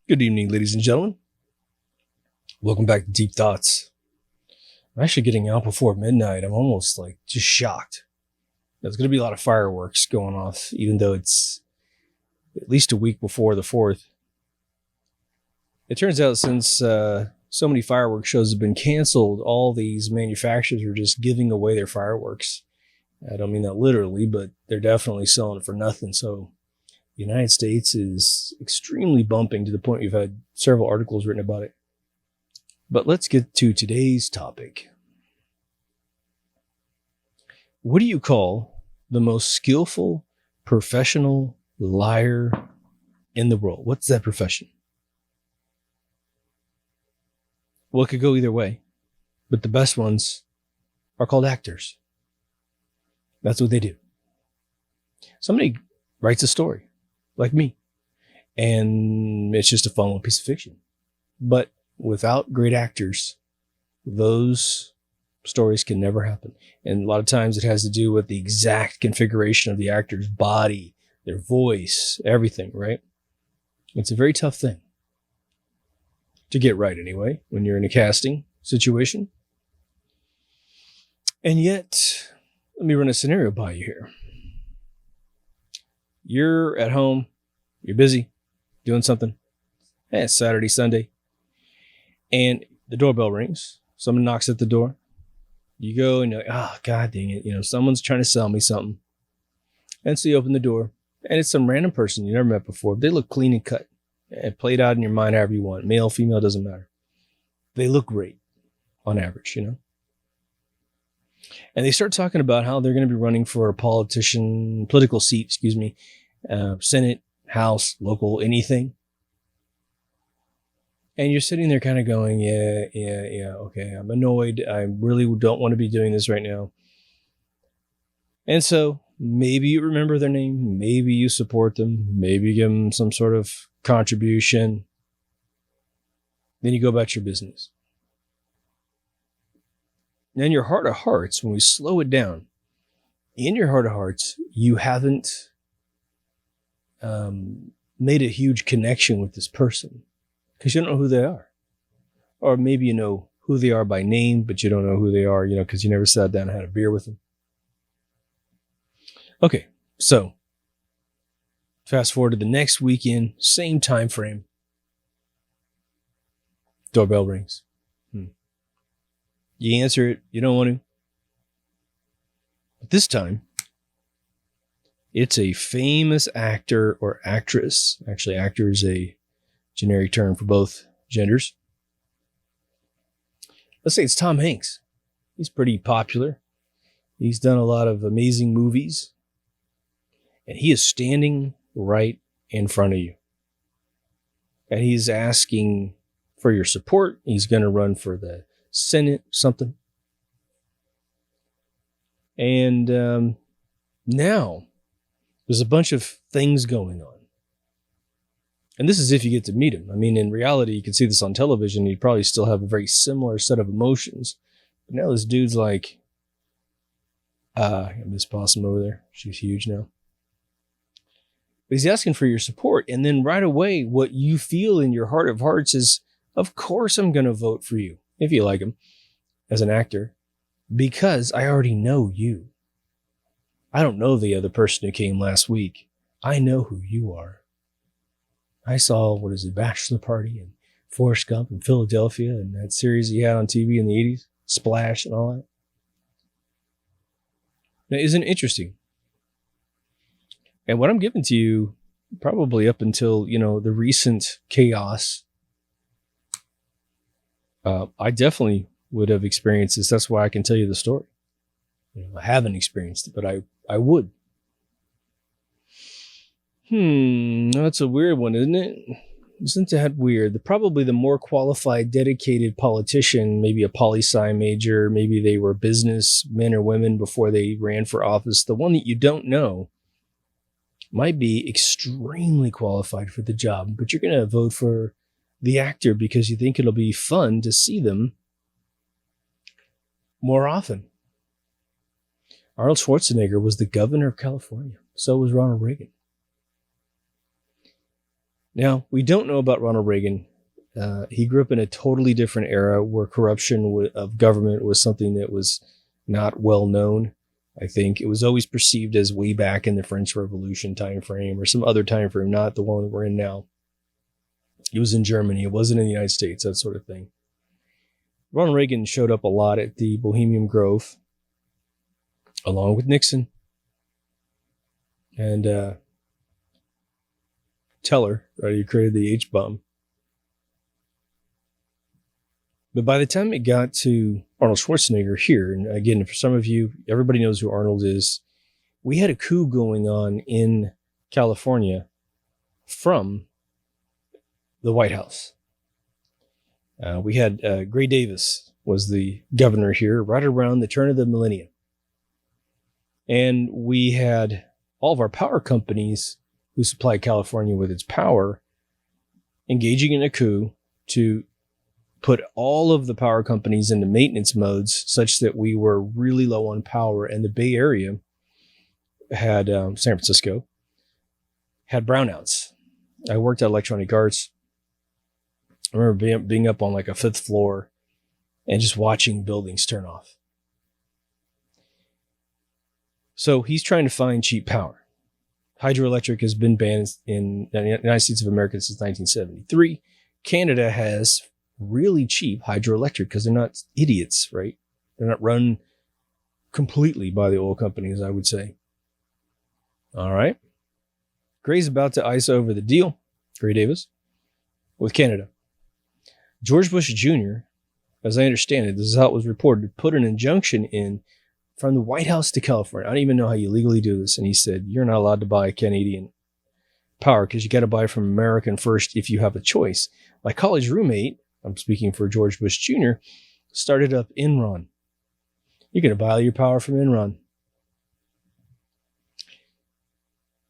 Good evening, ladies and gentlemen. Welcome back to Deep Thoughts. I'm actually getting out before midnight. I'm almost just shocked. There's going to be a lot of fireworks going off, even though it's at least a week before the 4th. It turns out since so many fireworks shows have been canceled, all these manufacturers are just giving away their fireworks. I don't mean that literally, but they're definitely selling it for nothing. So the United States is extremely bumping to the point we've had several articles written about it. But let's get to today's topic. What do you call the most skillful professional liar in the world? What's that profession? Well, it could go either way, but the best ones are called actors. That's what they do. Somebody writes a story like me, and it's just a fun little piece of fiction. But without great actors, those stories can never happen. And a lot of times it has to do with the exact configuration of the actor's body, their voice, everything, right? It's a very tough thing to get right anyway, when you're in a casting situation. And yet, let me run a scenario by you here. You're at home, you're busy, doing something. It's Saturday, Sunday. And the doorbell rings. Someone knocks at the door. You go and you're like, oh, God dang it. Someone's trying to sell me something. And so you open the door, and it's some random person you never met before. They look clean and cut and played out in your mind however you want. Male, female, doesn't matter. They look great on average, And they start talking about how they're going to be running for a political seat, Senate, House, local, anything. And you're sitting there kind of going, yeah, okay, I'm annoyed. I really don't want to be doing this right now. And so maybe you remember their name. Maybe you support them. Maybe you give them some sort of contribution. Then you go about your business. And in your heart of hearts, when we slow it down, in your heart of hearts, you haven't made a huge connection with this person because you don't know who they are. Or maybe you know who they are by name, but you don't know who they are, because you never sat down and had a beer with them. Okay, so fast forward to the next weekend, same time frame. Doorbell rings. You answer it. You don't want to. But this time, it's a famous actor or actress. Actually, actor is a generic term for both genders. Let's say it's Tom Hanks. He's pretty popular. He's done a lot of amazing movies. And he is standing right in front of you. And he's asking for your support. He's going to run for the Senate, something. And now there's a bunch of things going on. And this is if you get to meet him. I mean, in reality, you can see this on television. You'd probably still have a very similar set of emotions. But now this dude's like, Miss Possum over there. She's huge now. But he's asking for your support. And then right away, what you feel in your heart of hearts is, of course I'm going to vote for you, if you like him, as an actor, because I already know you. I don't know the other person who came last week. I know who you are. I saw, Bachelor Party and Forrest Gump in Philadelphia and that series he had on TV in the 80s, Splash and all that. Now, isn't it interesting? And what I'm giving to you, probably up until, the recent chaos, I definitely would have experienced this. That's why I can tell you the story. I haven't experienced it, but I would. That's a weird one, isn't it? Isn't that weird? Probably the more qualified, dedicated politician, maybe a poli-sci major, maybe they were businessmen or women before they ran for office. The one that you don't know might be extremely qualified for the job, but you're going to vote for the actor because you think it'll be fun to see them more often. Arnold Schwarzenegger was the governor of California. So was Ronald Reagan. Now, we don't know about Ronald Reagan. He grew up in a totally different era where corruption of government was something that was not well known. I think it was always perceived as way back in the French Revolution time frame or some other time frame, not the one that we're in now. It was in Germany. It wasn't in the United States, that sort of thing. Ronald Reagan showed up a lot at the Bohemian Grove, along with Nixon and Teller, right? He created the H-bomb. But by the time it got to Arnold Schwarzenegger here, and again, for some of you, everybody knows who Arnold is, we had a coup going on in California from the White House. We had Gray Davis was the governor here right around the turn of the millennium. And we had all of our power companies who supply California with its power engaging in a coup to put all of the power companies into maintenance modes such that we were really low on power. And the Bay Area had, San Francisco, had brownouts. I worked at Electronic Arts. I remember being up on like a 5th floor and just watching buildings turn off. So he's trying to find cheap power. Hydroelectric has been banned in the United States of America since 1973. Canada has really cheap hydroelectric because they're not idiots, right? They're not run completely by the oil companies, I would say. All right. Gray's about to ice over the deal, Gray Davis, with Canada. George Bush Jr., as I understand it, this is how it was reported, put an injunction in from the White House to California. I don't even know how you legally do this. And he said, you're not allowed to buy Canadian power because you got to buy from American first if you have a choice. My college roommate, I'm speaking for George Bush Jr., started up Enron. You're going to buy all your power from Enron.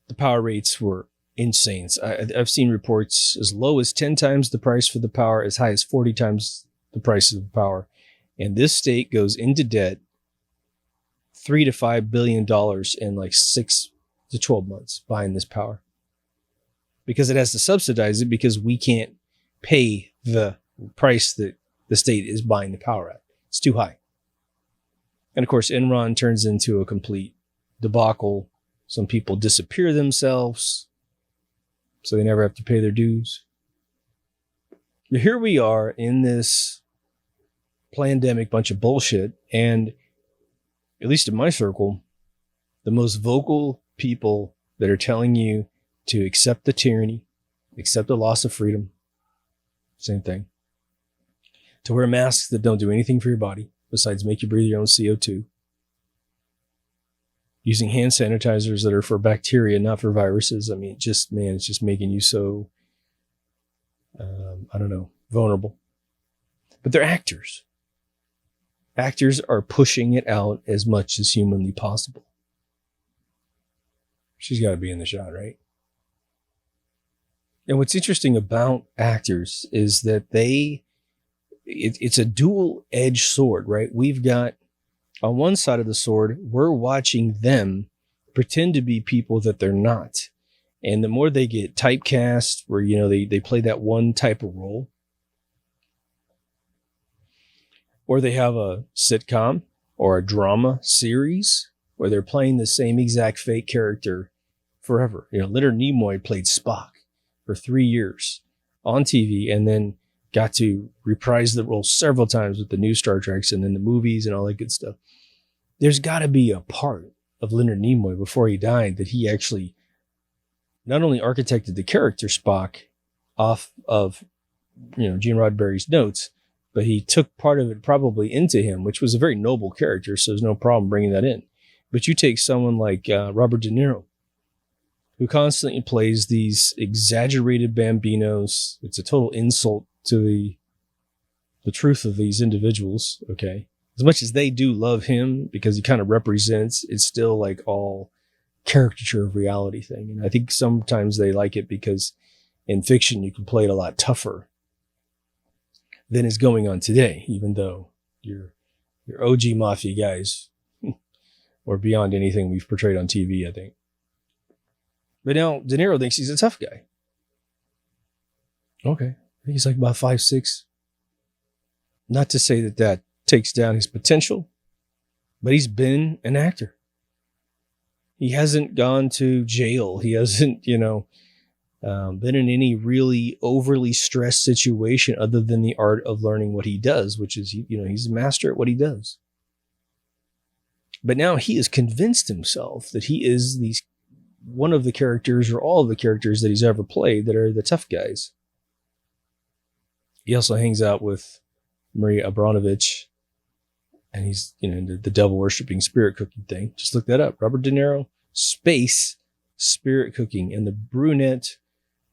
The power rates were insane. I've seen reports as low as 10 times the price for the power, as high as 40 times the price of the power. And this state goes into debt $3 to $5 billion in like 6 to 12 months buying this power because it has to subsidize it because we can't pay the price that the state is buying the power at. It's too high. And of course, Enron turns into a complete debacle. Some people disappear themselves so they never have to pay their dues. But here we are in this pandemic bunch of bullshit. And at least in my circle, the most vocal people that are telling you to accept the tyranny, accept the loss of freedom, same thing. To wear masks that don't do anything for your body besides make you breathe your own CO2. Using hand sanitizers that are for bacteria, not for viruses. I mean, it's just making you so, vulnerable. But they're actors. Actors are pushing it out as much as humanly possible. She's got to be in the shot, right? And what's interesting about actors is that it's a dual-edged sword, right? We've got, on one side of the sword, we're watching them pretend to be people that they're not. And the more they get typecast, where, they play that one type of role, or they have a sitcom or a drama series where they're playing the same exact fake character forever. Leonard Nimoy played Spock for 3 years on TV and then got to reprise the role several times with the new Star Treks and then the movies and all that good stuff. There's got to be a part of Leonard Nimoy before he died that he actually not only architected the character Spock off of, Gene Roddenberry's notes, but he took part of it probably into him, which was a very noble character, so there's no problem bringing that in. But you take someone like Robert De Niro, who constantly plays these exaggerated bambinos. It's a total insult to the truth of these individuals, okay? As much as they do love him because he kind of represents, it's still like all caricature of reality thing. And I think sometimes they like it because in fiction you can play it a lot tougher than is going on today, even though your OG mafia guys were beyond anything we've portrayed on TV, I think. But now De Niro thinks he's a tough guy. Okay. I think he's like about 5'6". Not to say that takes down his potential, but he's been an actor. He hasn't gone to jail. He hasn't, been in any really overly stressed situation other than the art of learning what he does, which is, he's a master at what he does. But now he has convinced himself that he is one of the characters or all of the characters that he's ever played that are the tough guys. He also hangs out with Maria Abramovich, and he's, into the devil worshipping spirit cooking thing. Just look that up. Robert De Niro, space spirit cooking. And the brunette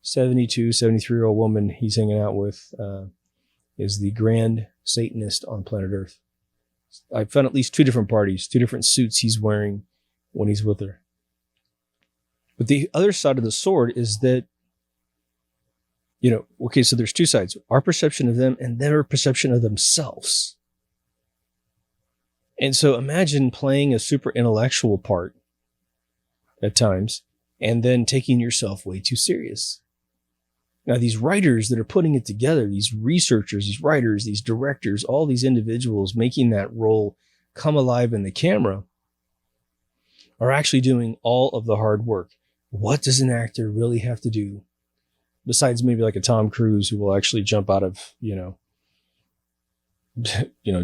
72, 73-year-old woman he's hanging out with is the grand Satanist on planet Earth. I found at least 2 different parties, 2 different suits he's wearing when he's with her. But the other side of the sword is that, okay, so there's 2 sides. Our perception of them and their perception of themselves. And so imagine playing a super intellectual part at times and then taking yourself way too serious. Now, these writers that are putting it together, these researchers, these writers, these directors, all these individuals making that role come alive in the camera are actually doing all of the hard work. What does an actor really have to do besides maybe like a Tom Cruise who will actually jump out of,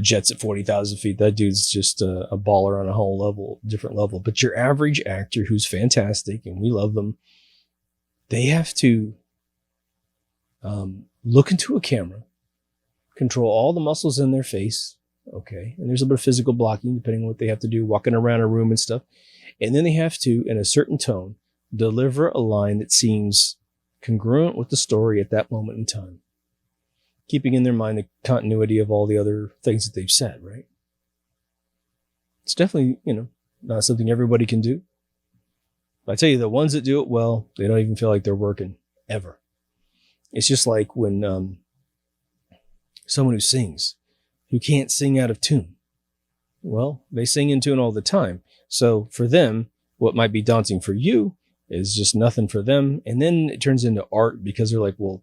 jets at 40,000 feet? That dude's just a baller on a whole different level. But your average actor who's fantastic and we love them, they have to look into a camera, control all the muscles in their face. Okay. And there's a bit of physical blocking depending on what they have to do, walking around a room and stuff. And then they have to, in a certain tone, deliver a line that seems congruent with the story at that moment in time, keeping in their mind the continuity of all the other things that they've said, right? It's definitely, not something everybody can do. But I tell you, the ones that do it well, they don't even feel like they're working ever. It's just like when someone who sings, who can't sing out of tune. Well, they sing in tune all the time. So for them, what might be daunting for you is just nothing for them. And then it turns into art because they're like, well,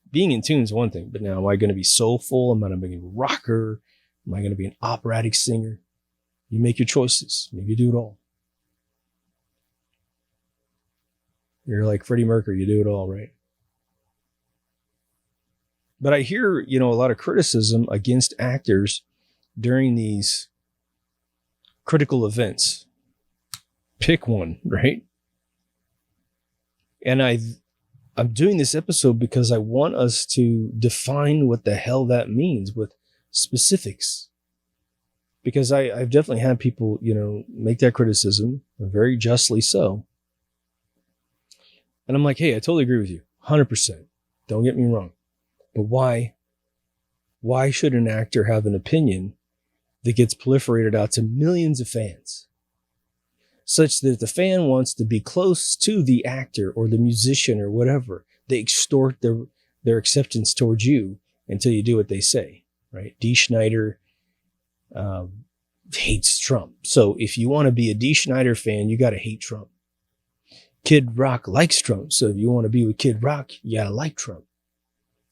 being in tune is one thing, but now am I going to be soulful? Am I going to be a rocker? Am I going to be an operatic singer? You make your choices. Maybe you do it all. You're like Freddie Mercury. You do it all, right? But I hear, a lot of criticism against actors during these critical events. Pick one, right? And I'm doing this episode because I want us to define what the hell that means with specifics. Because I've definitely had people, make that criticism, very justly so. And I'm like, hey, I totally agree with you, 100%. Don't get me wrong. But why should an actor have an opinion that gets proliferated out to millions of fans? Such that if the fan wants to be close to the actor or the musician or whatever, they extort their acceptance towards you until you do what they say, right? Dee Snider hates Trump. So if you want to be a Dee Snider fan, you got to hate Trump. Kid Rock likes Trump. So if you want to be with Kid Rock, you got to like Trump.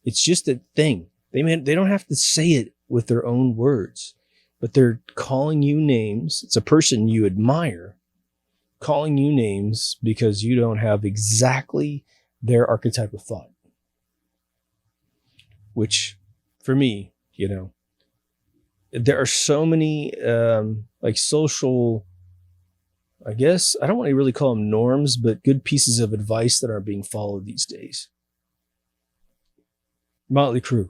It's just a thing. They don't have to say it with their own words, but they're calling you names. It's a person you admire calling you names because you don't have exactly their archetype of thought. Which, for me, there are so many social, I guess, I don't want to really call them norms, but good pieces of advice that are being followed these days. Motley Crue.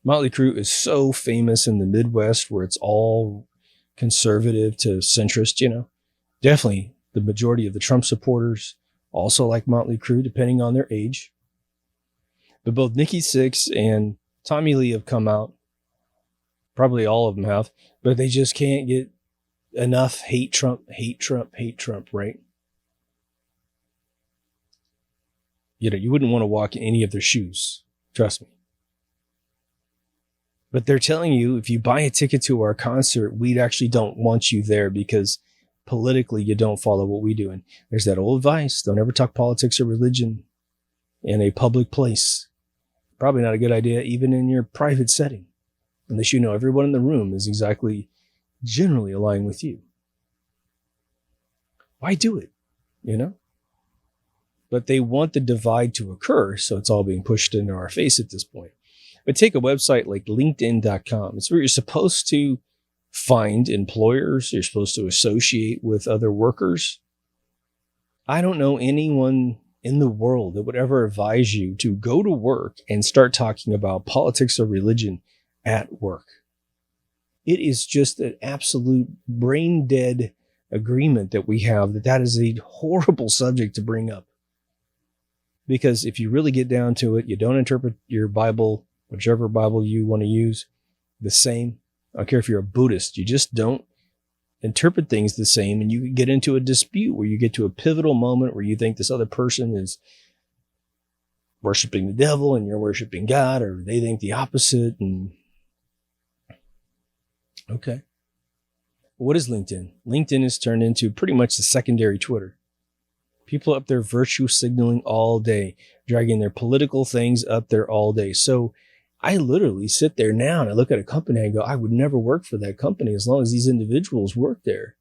Motley Crue is so famous in the Midwest where it's all conservative to centrist, Definitely the majority of the Trump supporters also like Motley Crue, depending on their age. But both Nikki Sixx and Tommy Lee have come out. Probably all of them have. But they just can't get enough hate Trump, right? You wouldn't want to walk in any of their shoes. Trust me. But they're telling you, if you buy a ticket to our concert, we actually don't want you there because politically you don't follow what we do. And there's that old advice, don't ever talk politics or religion in a public place. Probably not a good idea even in your private setting, unless you know everyone in the room is exactly generally aligned with you. Why do it? You know? But they want the divide to occur, so it's all being pushed into our face at this point. But take a website like LinkedIn.com. It's where you're supposed to find employers. You're supposed to associate with other workers. I don't know anyone in the world that would ever advise you to go to work and start talking about politics or religion at work. It is just an absolute brain dead agreement that we have that is a horrible subject to bring up. Because if you really get down to it, you don't interpret your Bible, whichever Bible you want to use, the same. I don't care if you're a Buddhist, you just don't interpret things the same, and you can get into a dispute where you get to a pivotal moment where you think this other person is worshiping the devil and you're worshiping God, or they think the opposite. And okay. What is LinkedIn? LinkedIn is turned into pretty much the secondary Twitter. People up there virtue signaling all day, dragging their political things up there all day. So I literally sit there now and I look at a company and go, I would never work for that company as long as these individuals work there.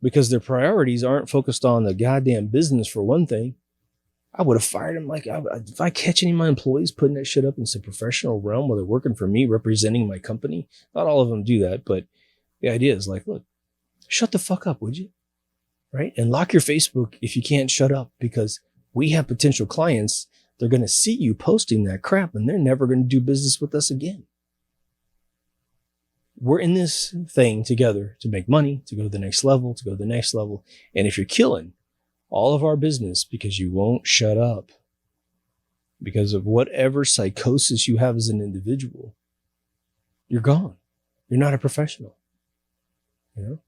Because their priorities aren't focused on the goddamn business, for one thing. I would have fired them. Like, if I catch any of my employees putting that shit up in some professional realm where they're working for me, representing my company, not all of them do that, but the idea is like, look, shut the fuck up, would you? Right? And lock your Facebook if you can't shut up, because we have potential clients. They're going to see you posting that crap and they're never going to do business with us again. We're in this thing together to make money, to go to the next level, to go to the next level. And if you're killing all of our business because you won't shut up, because of whatever psychosis you have as an individual, you're gone. You're not a professional. You know?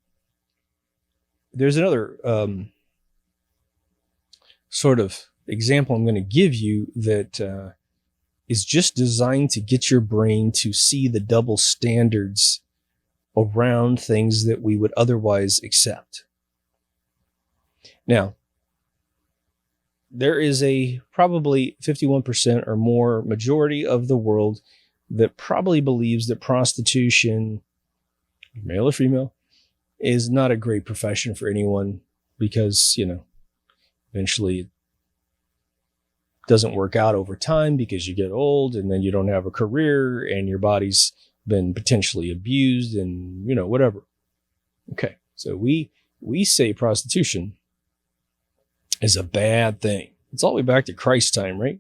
There's another sort of example I'm going to give you that is just designed to get your brain to see the double standards around things that we would otherwise accept. Now, there is a probably 51% or more majority of the world that probably believes that prostitution, male or female, is not a great profession for anyone because, you know, eventually it doesn't work out over time because you get old and then you don't have a career and your body's been potentially abused and, you know, whatever. Okay. So we say prostitution is a bad thing. It's all the way back to Christ's time, right?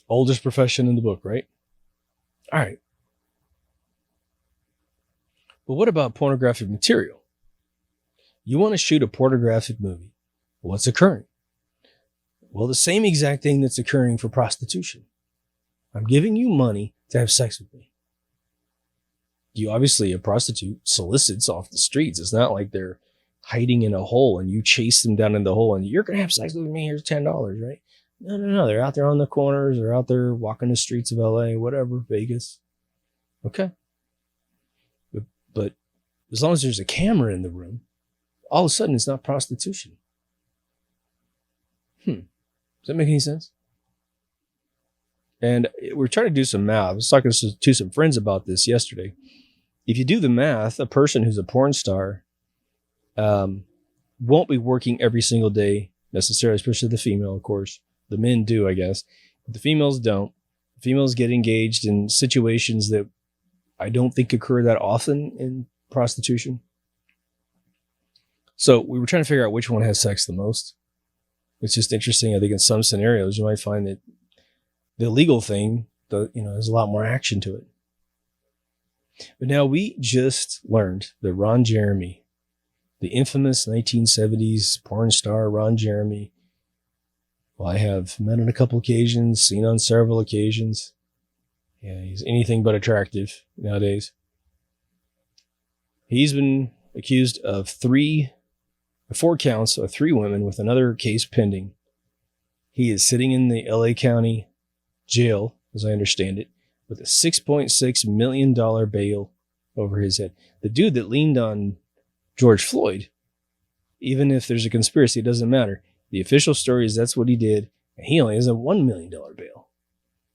Oldest profession in the book, right? All right. But what about pornographic material? You want to shoot a pornographic movie. What's occurring? Well, the same exact thing that's occurring for prostitution. I'm giving you money to have sex with me. You obviously, a prostitute solicits off the streets. It's not like they're hiding in a hole and you chase them down in the hole and you're going to have sex with me. Here's $10, right? No. They're out there on the corners. They're out there walking the streets of LA, whatever, Vegas. Okay. But as long as there's a camera in the room, all of a sudden it's not prostitution. Does that make any sense? And we're trying to do some math. I was talking to some friends about this yesterday. If you do the math, a person who's a porn star won't be working every single day necessarily, especially the female, of course. The men do, I guess. But the females don't. The females get engaged in situations that I don't think occur that often in prostitution. So we were trying to figure out which one has sex the most. It's just interesting. I think in some scenarios, you might find that the illegal thing, there's a lot more action to it. But now we just learned that Ron Jeremy, the infamous 1970s porn star Ron Jeremy, well, I have met on a couple occasions, seen on several occasions. Yeah, he's anything but attractive nowadays. He's been accused of 4 counts of 3 women with another case pending. He is sitting in the LA County jail, as I understand it, with a $6.6 million bail over his head. The dude that leaned on George Floyd, even if there's a conspiracy, it doesn't matter. The official story is that's what he did. And he only has a $1 million bail.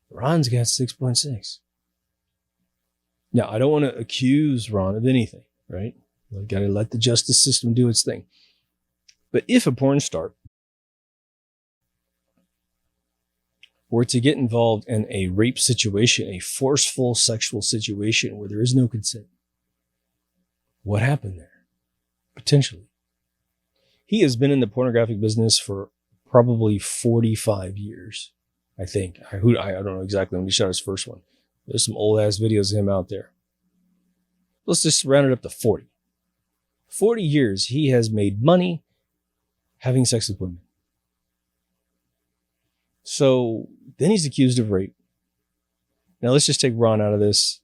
Ron's got 6.6. Now, I don't want to accuse Ron of anything, right? I got to let the justice system do its thing. But if a porn star were to get involved in a rape situation, a forceful sexual situation where there is no consent, what happened there? Potentially. He has been in the pornographic business for probably 45 years, I think. I don't know exactly when he shot his first one. There's some old ass videos of him out there. Let's just round it up to 40. 40 years he has made money having sex with women. So then he's accused of rape. Now let's just take Ron out of this.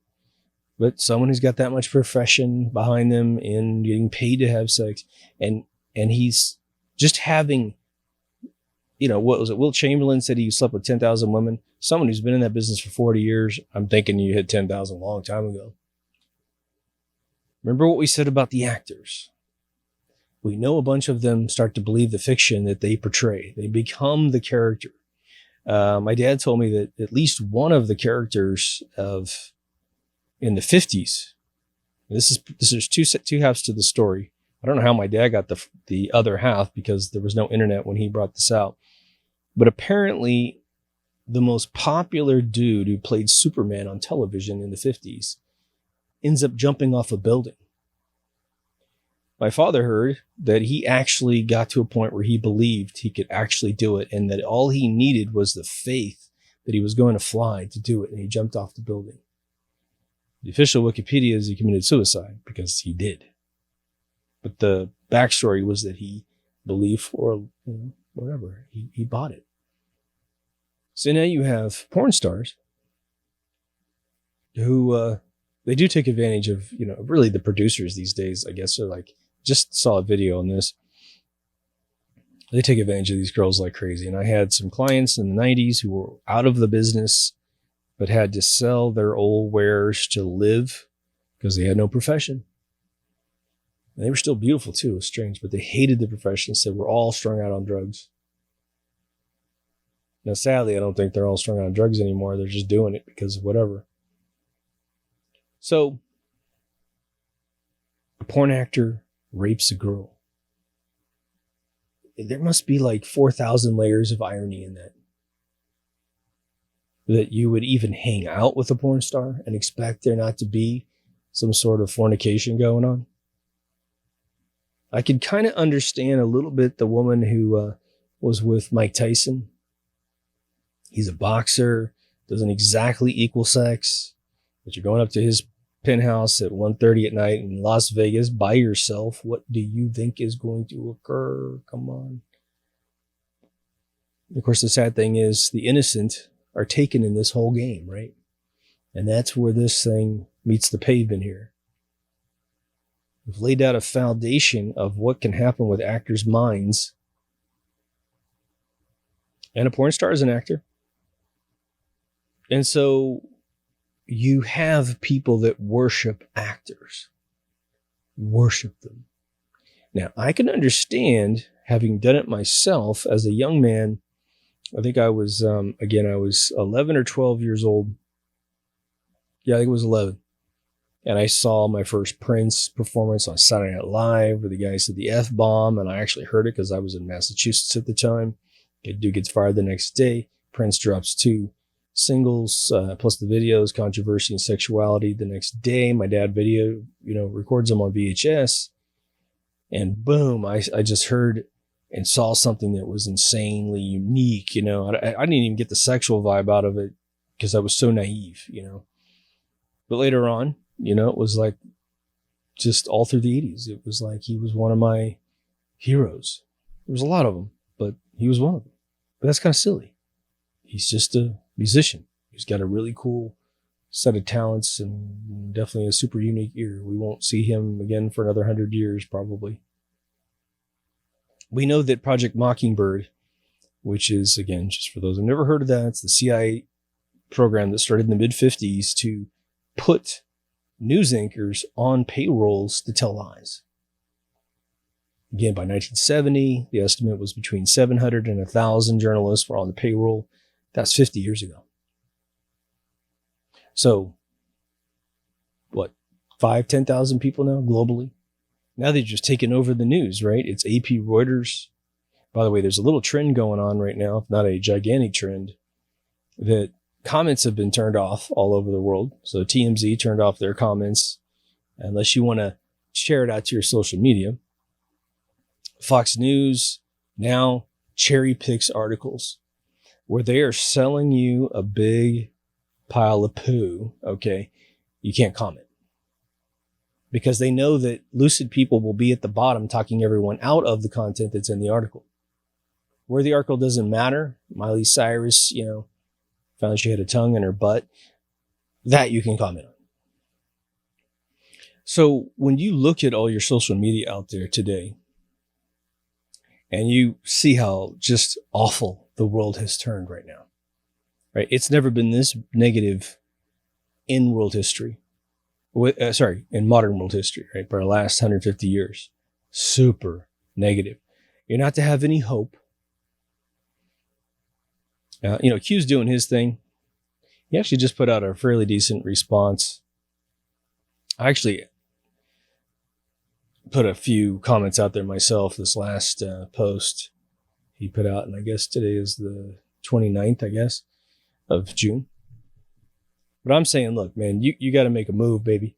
But someone who's got that much profession behind them and getting paid to have sex, and he's just having, what was it? Will Chamberlain said he slept with 10,000 women. Someone who's been in that business for 40 years, I'm thinking you hit 10,000 a long time ago. Remember what we said about the actors. We know a bunch of them start to believe the fiction that they portray. They become the character. My dad told me that at least one of the characters in the 50s, there's two halves to the story. I don't know how my dad got the other half because there was no internet when he brought this out. But apparently the most popular dude who played Superman on television in the 50s ends up jumping off a building. My father heard that he actually got to a point where he believed he could actually do it and that all he needed was the faith that he was going to fly to do it, and he jumped off the building. The official Wikipedia is he committed suicide because he did. But the backstory was that he believed for whatever. He bought it. So now you have porn stars who they do take advantage of, really the producers these days, I guess, are like, just saw a video on this. They take advantage of these girls like crazy. And I had some clients in the 90s who were out of the business, but had to sell their old wares to live because they had no profession. And they were still beautiful too. It was strange, but they hated the profession, said we're all strung out on drugs. Now, sadly, I don't think they're all strung out on drugs anymore. They're just doing it because of whatever. So, a porn actor rapes a girl. There must be like 4,000 layers of irony in that. That you would even hang out with a porn star and expect there not to be some sort of fornication going on. I could kind of understand a little bit the woman who was with Mike Tyson. He's a boxer, doesn't exactly equal sex, but you're going up to his penthouse at 1:30 at night in Las Vegas by yourself. What do you think is going to occur? Come on. Of course, the sad thing is the innocent are taken in this whole game, right? And that's where this thing meets the pavement here. We've laid out a foundation of what can happen with actors' minds. And a porn star is an actor. And so you have people that worship actors. Worship them. Now, I can understand, having done it myself as a young man. I think I was, I was 11 or 12 years old. Yeah, I think it was 11. And I saw my first Prince performance on Saturday Night Live where the guy said the F-bomb, and I actually heard it because I was in Massachusetts at the time. The dude gets fired the next day. Prince drops 2 singles, plus the videos, Controversy and Sexuality. The next day, my dad records them on VHS. And boom, I just heard and saw something that was insanely unique. I didn't even get the sexual vibe out of it because I was so naive, But later on, it was like just all through the 80s. It was like he was one of my heroes. There was a lot of them, but he was one of them. But that's kind of silly. He's just a musician. He's got a really cool set of talents and definitely a super unique ear. We won't see him again for another 100 years, probably. We know that Project Mockingbird, which is, again, just for those who've never heard of that, it's the CIA program that started in the mid-50s to put news anchors on payrolls to tell lies. Again, by 1970, the estimate was between 700 and 1,000 journalists were on the payroll. That's 50 years ago. So, what, 10,000 people now globally? Now they've just taken over the news, right? It's AP, Reuters. By the way, there's a little trend going on right now, not a gigantic trend, that comments have been turned off all over the world. So TMZ turned off their comments unless you want to share it out to your social media. Fox News now cherry picks articles where they are selling you a big pile of poo. Okay. You can't comment because they know that lucid people will be at the bottom talking everyone out of the content that's in the article. Where the article doesn't matter, Miley Cyrus, found she had a tongue in her butt, that you can comment on. So when you look at all your social media out there today, and you see how just awful the world has turned right now, right? It's never been this negative in world history. In modern world history, right? For the last 150 years. Super negative. You're not to have any hope. Q's doing his thing. He actually just put out a fairly decent response. I actually put a few comments out there myself this last post he put out, and I guess today is the 29th, I guess, of June. But I'm saying, look, man, you got to make a move, baby.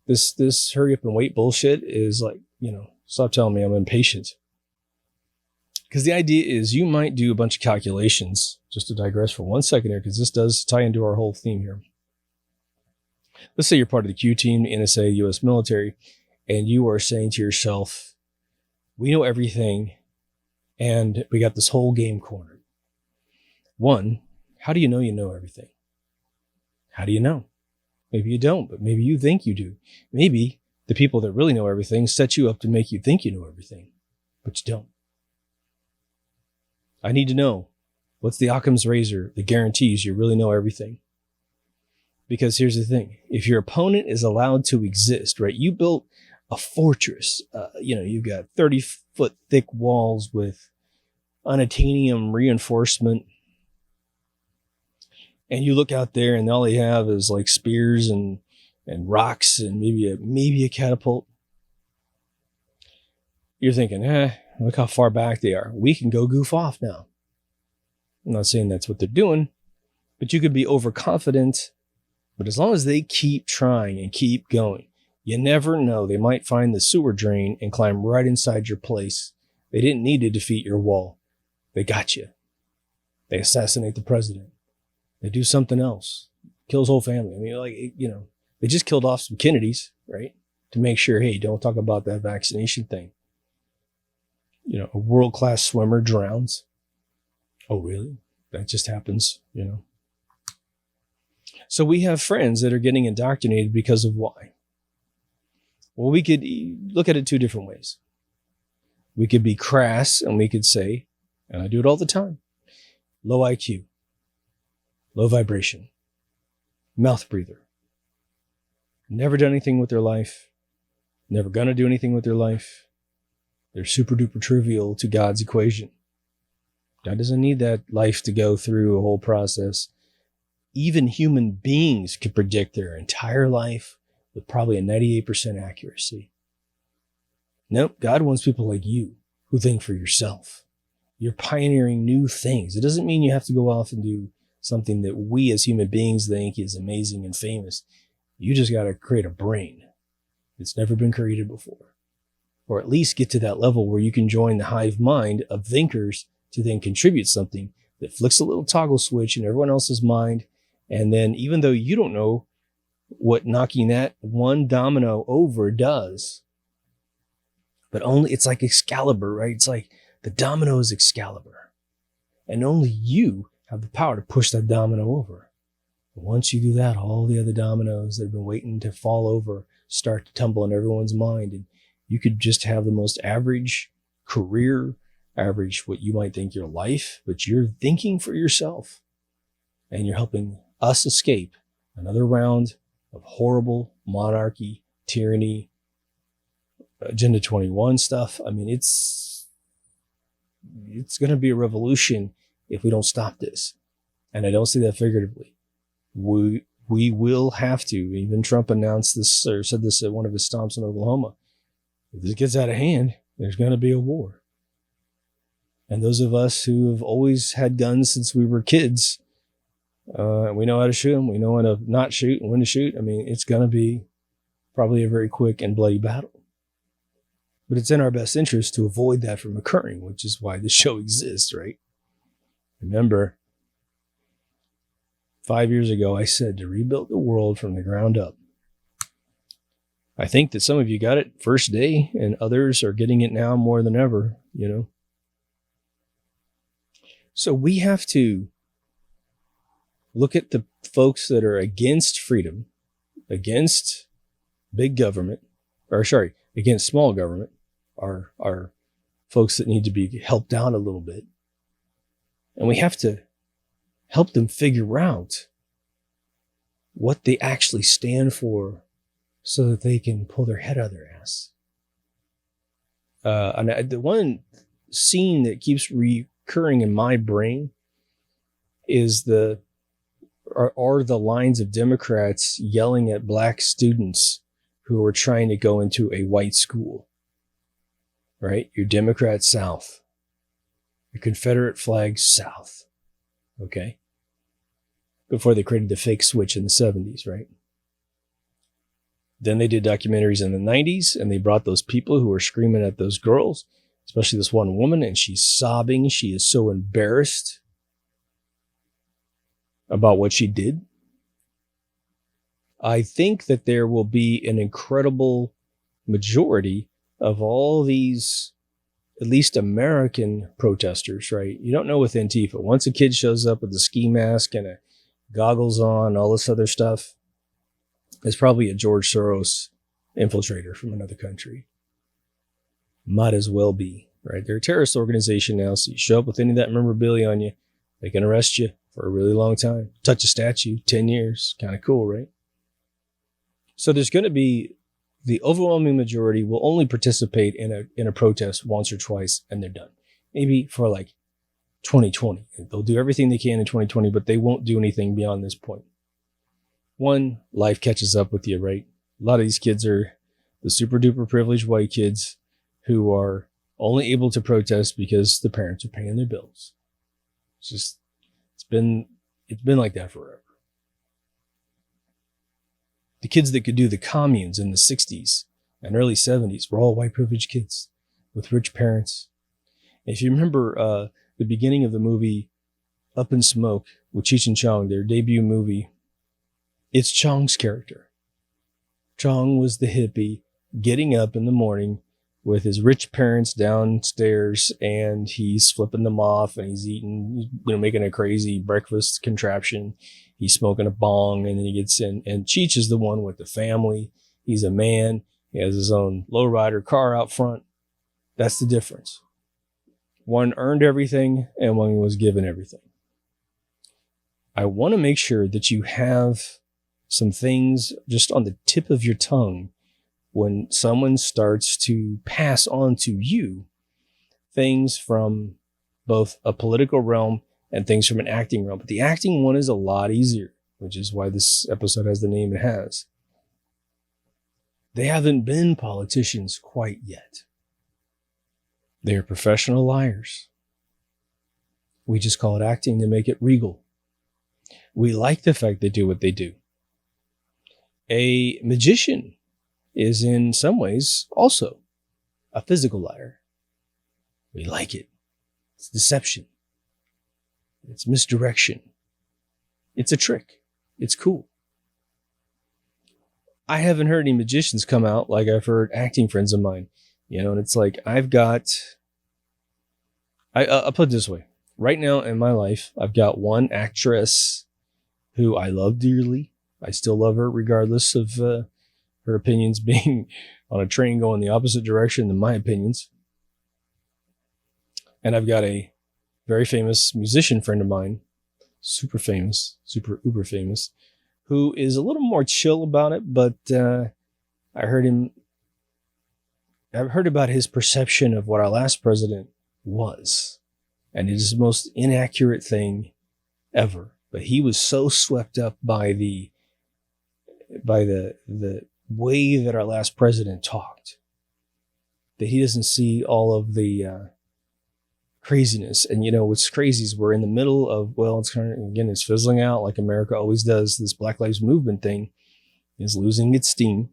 This hurry up and wait bullshit is like, stop telling me I'm impatient. Because the idea is you might do a bunch of calculations, just to digress for 1 second here, because this does tie into our whole theme here. Let's say you're part of the Q team, the NSA, U.S. military, and you are saying to yourself, we know everything, and we got this whole game cornered. One, how do you know everything? How do you know? Maybe you don't, but maybe you think you do. Maybe the people that really know everything set you up to make you think you know everything, but you don't. I need to know, what's the Occam's razor that guarantees you really know everything? Because here's the thing. If your opponent is allowed to exist, right? You built a fortress. You've got 30-foot thick walls with unattainium reinforcement. And you look out there and all they have is like spears and rocks and maybe a catapult. You're thinking, look how far back they are. We can go goof off now. I'm not saying that's what they're doing, but you could be overconfident. But as long as they keep trying and keep going, you never know. They might find the sewer drain and climb right inside your place. They didn't need to defeat your wall. They got you. They assassinate the president. They do something else. Kill his whole family. I mean, they just killed off some Kennedys, right? To make sure, hey, don't talk about that vaccination thing. A world-class swimmer drowns. Oh, really? That just happens, So we have friends that are getting indoctrinated because of why? Well, we could look at it two different ways. We could be crass and we could say, and I do it all the time, low IQ, low vibration, mouth breather, never done anything with their life, never gonna do anything with their life. They're super duper trivial to God's equation. God doesn't need that life to go through a whole process. Even human beings could predict their entire life with probably a 98% accuracy. Nope, God wants people like you who think for yourself. You're pioneering new things. It doesn't mean you have to go off and do something that we as human beings think is amazing and famous. You just got to create a brain. It's never been created before. Or at least get to that level where you can join the hive mind of thinkers to then contribute something that flicks a little toggle switch in everyone else's mind. And then even though you don't know what knocking that one domino over does, but only it's like Excalibur, right? It's like the domino is Excalibur. And only you have the power to push that domino over. And once you do that, all the other dominoes that have been waiting to fall over start to tumble in everyone's mind. And you could just have the most average career, average what you might think your life, but you're thinking for yourself. And you're helping us escape another round of horrible monarchy, tyranny, Agenda 21 stuff. I mean, it's going to be a revolution if we don't stop this. And I don't see that figuratively. We will have to. Even Trump announced this, or said this at one of his stomps in Oklahoma. If this gets out of hand, there's going to be a war. And those of us who have always had guns since we were kids, we know how to shoot them. We know how to not shoot and when to shoot. I mean, it's going to be probably a very quick and bloody battle. But it's in our best interest to avoid that from occurring, which is why the show exists, right? Remember, 5 years ago, I said to rebuild the world from the ground up. I think that some of you got it first day and others are getting it now more than ever, you know. So we have to look at the folks that are against freedom, against big government, against small government, are folks that need to be helped out a little bit. And we have to help them figure out what they actually stand for so that they can pull their head out of their ass. And the one scene that keeps recurring in my brain is the lines of Democrats yelling at black students who are trying to go into a white school, right? Your Democrat South, your Confederate flag South, okay? Before they created the fake switch in the 70s, right? Then they did documentaries in the 90s and they brought those people who were screaming at those girls, especially this one woman, and she's sobbing. She is so embarrassed about what she did. I think that there will be an incredible majority of all these, at least American protesters, right? You don't know with Antifa. Once a kid shows up with a ski mask and a goggles on, all this other stuff, it's probably a George Soros infiltrator from another country. Might as well be, right? They're a terrorist organization now, so you show up with any of that memorabilia on you, they can arrest you for a really long time. Touch a statue, 10 years. Kind of cool, right? So there's going to be, the overwhelming majority will only participate in a protest once or twice and they're done. Maybe for like 2020. They'll do everything they can in 2020, but they won't do anything beyond this point. One, life catches up with you, right? A lot of these kids are the super duper privileged white kids who are only able to protest because the parents are paying their bills. It's been like that forever. The kids that could do the communes in the 60s and early 70s were all white privileged kids with rich parents. If you remember the beginning of the movie Up in Smoke with Cheech and Chong, their debut movie, it's Chong's character. Chong was the hippie getting up in the morning with his rich parents downstairs and he's flipping them off and he's eating, making a crazy breakfast contraption. He's smoking a bong and then he gets in. And Cheech is the one with the family. He's a man. He has his own lowrider car out front. That's the difference. One earned everything and one was given everything. I want to make sure that you have some things just on the tip of your tongue when someone starts to pass on to you things from both a political realm and things from an acting realm. But the acting one is a lot easier, which is why this episode has the name it has. They haven't been politicians quite yet. They are professional liars. We just call it acting to make it regal. We like the fact they do what they do. A magician is in some ways also a physical liar. We like it. It's deception. It's misdirection. It's a trick. It's cool. I haven't heard any magicians come out like I've heard acting friends of mine, and it's like I'll put it this way. Right now in my life, I've got one actress who I love dearly. I still love her regardless of her opinions being on a train going the opposite direction than my opinions. And I've got a very famous musician friend of mine, super famous, super uber famous, who is a little more chill about it, but I heard him I've heard about his perception of what our last president was, and it is the most inaccurate thing ever. But he was so swept up by the way that our last president talked that he doesn't see all of the craziness. And you know what's crazy is we're in the middle of, well, it's kind of, again, it's fizzling out like America always does. This Black Lives Movement thing is losing its steam,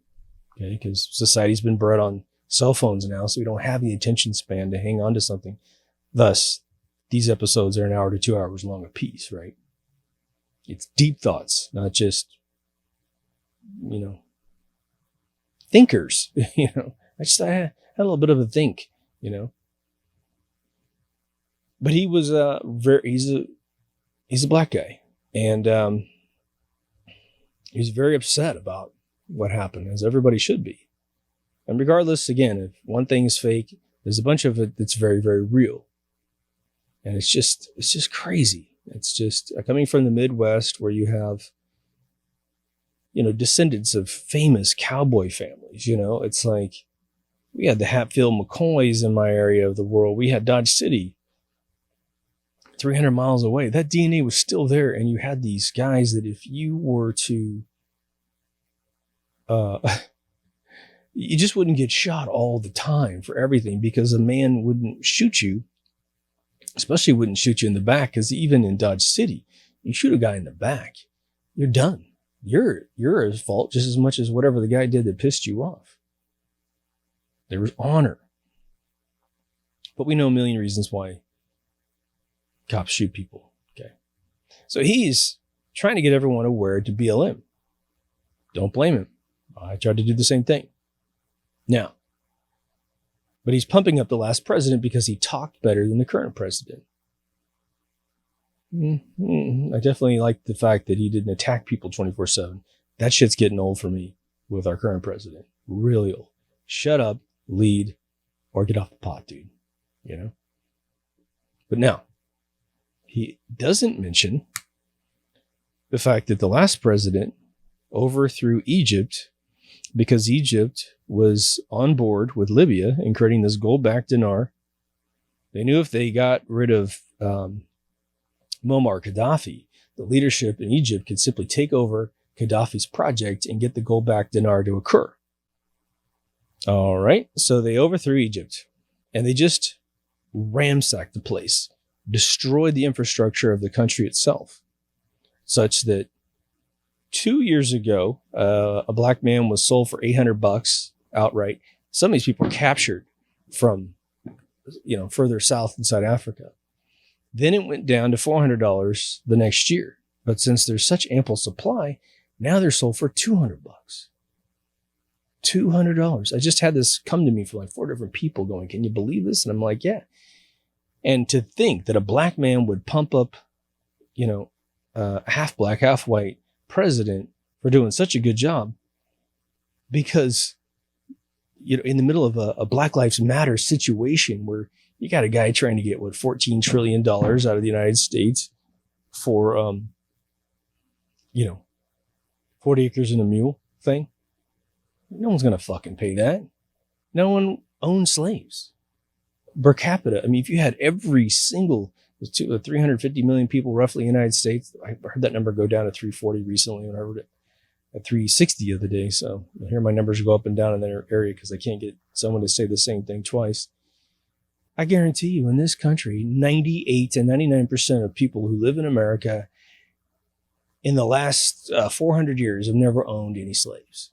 okay, because society's been bred on cell phones now, so we don't have the attention span to hang on to something. Thus, these episodes are an hour to 2 hours long apiece, right? It's deep thoughts, not just, you know, thinkers. You know, I had a little bit of a think, you know. But he was he's a black guy, and he was very upset about what happened, as everybody should be. And regardless, again, if one thing is fake, there's a bunch of it that's very, very real. And it's just crazy. It's just coming from the Midwest, where you have, you know, descendants of famous cowboy families. You know, it's like we had the Hatfield McCoys in my area of the world. We had Dodge City 300 miles away. That DNA was still there. And you had these guys that if you were to, you just wouldn't get shot all the time for everything, because a man wouldn't shoot you, especially wouldn't shoot you in the back. Because even in Dodge City, you shoot a guy in the back, you're done. You're at fault just as much as whatever the guy did that pissed you off. There was honor. But we know a million reasons why cops shoot people. Okay. So he's trying to get everyone aware to BLM. Don't blame him. I tried to do the same thing. Now, but he's pumping up the last president because he talked better than the current president. I definitely like the fact that he didn't attack people 24/7. That shit's getting old for me with our current president. Really old. Shut up, lead, or get off the pot, dude. You know? But now, he doesn't mention the fact that the last president overthrew Egypt because Egypt was on board with Libya in creating this gold-backed dinar. They knew if they got rid of Muammar Gaddafi, the leadership in Egypt could simply take over Gaddafi's project and get the gold-backed dinar to occur. All right, so they overthrew Egypt, and they just ransacked the place, destroyed the infrastructure of the country itself, such that 2 years ago, a black man was sold for $800 outright. Some of these people were captured from, you know, further south inside Africa. Then it went down to $400 the next year. But since there's such ample supply, now they're sold for $200. $200. I just had this come to me from like 4 different people going, can you believe this? And I'm like, yeah. And to think that a black man would pump up, you know, half black, half white president for doing such a good job, because, you know, in the middle of a Black Lives Matter situation where you got a guy trying to get what, $14 trillion out of the United States for, you know, 40 acres and a mule thing. No one's going to fucking pay that. No one owns slaves. Per capita, I mean, if you had every single 350 million people roughly in the United States, I heard that number go down to 340 recently when I heard it at 360 the other day. So I hear my numbers go up and down in that area because I can't get someone to say the same thing twice. I guarantee you in this country, 98 to 99% of people who live in America in the last 400 years have never owned any slaves.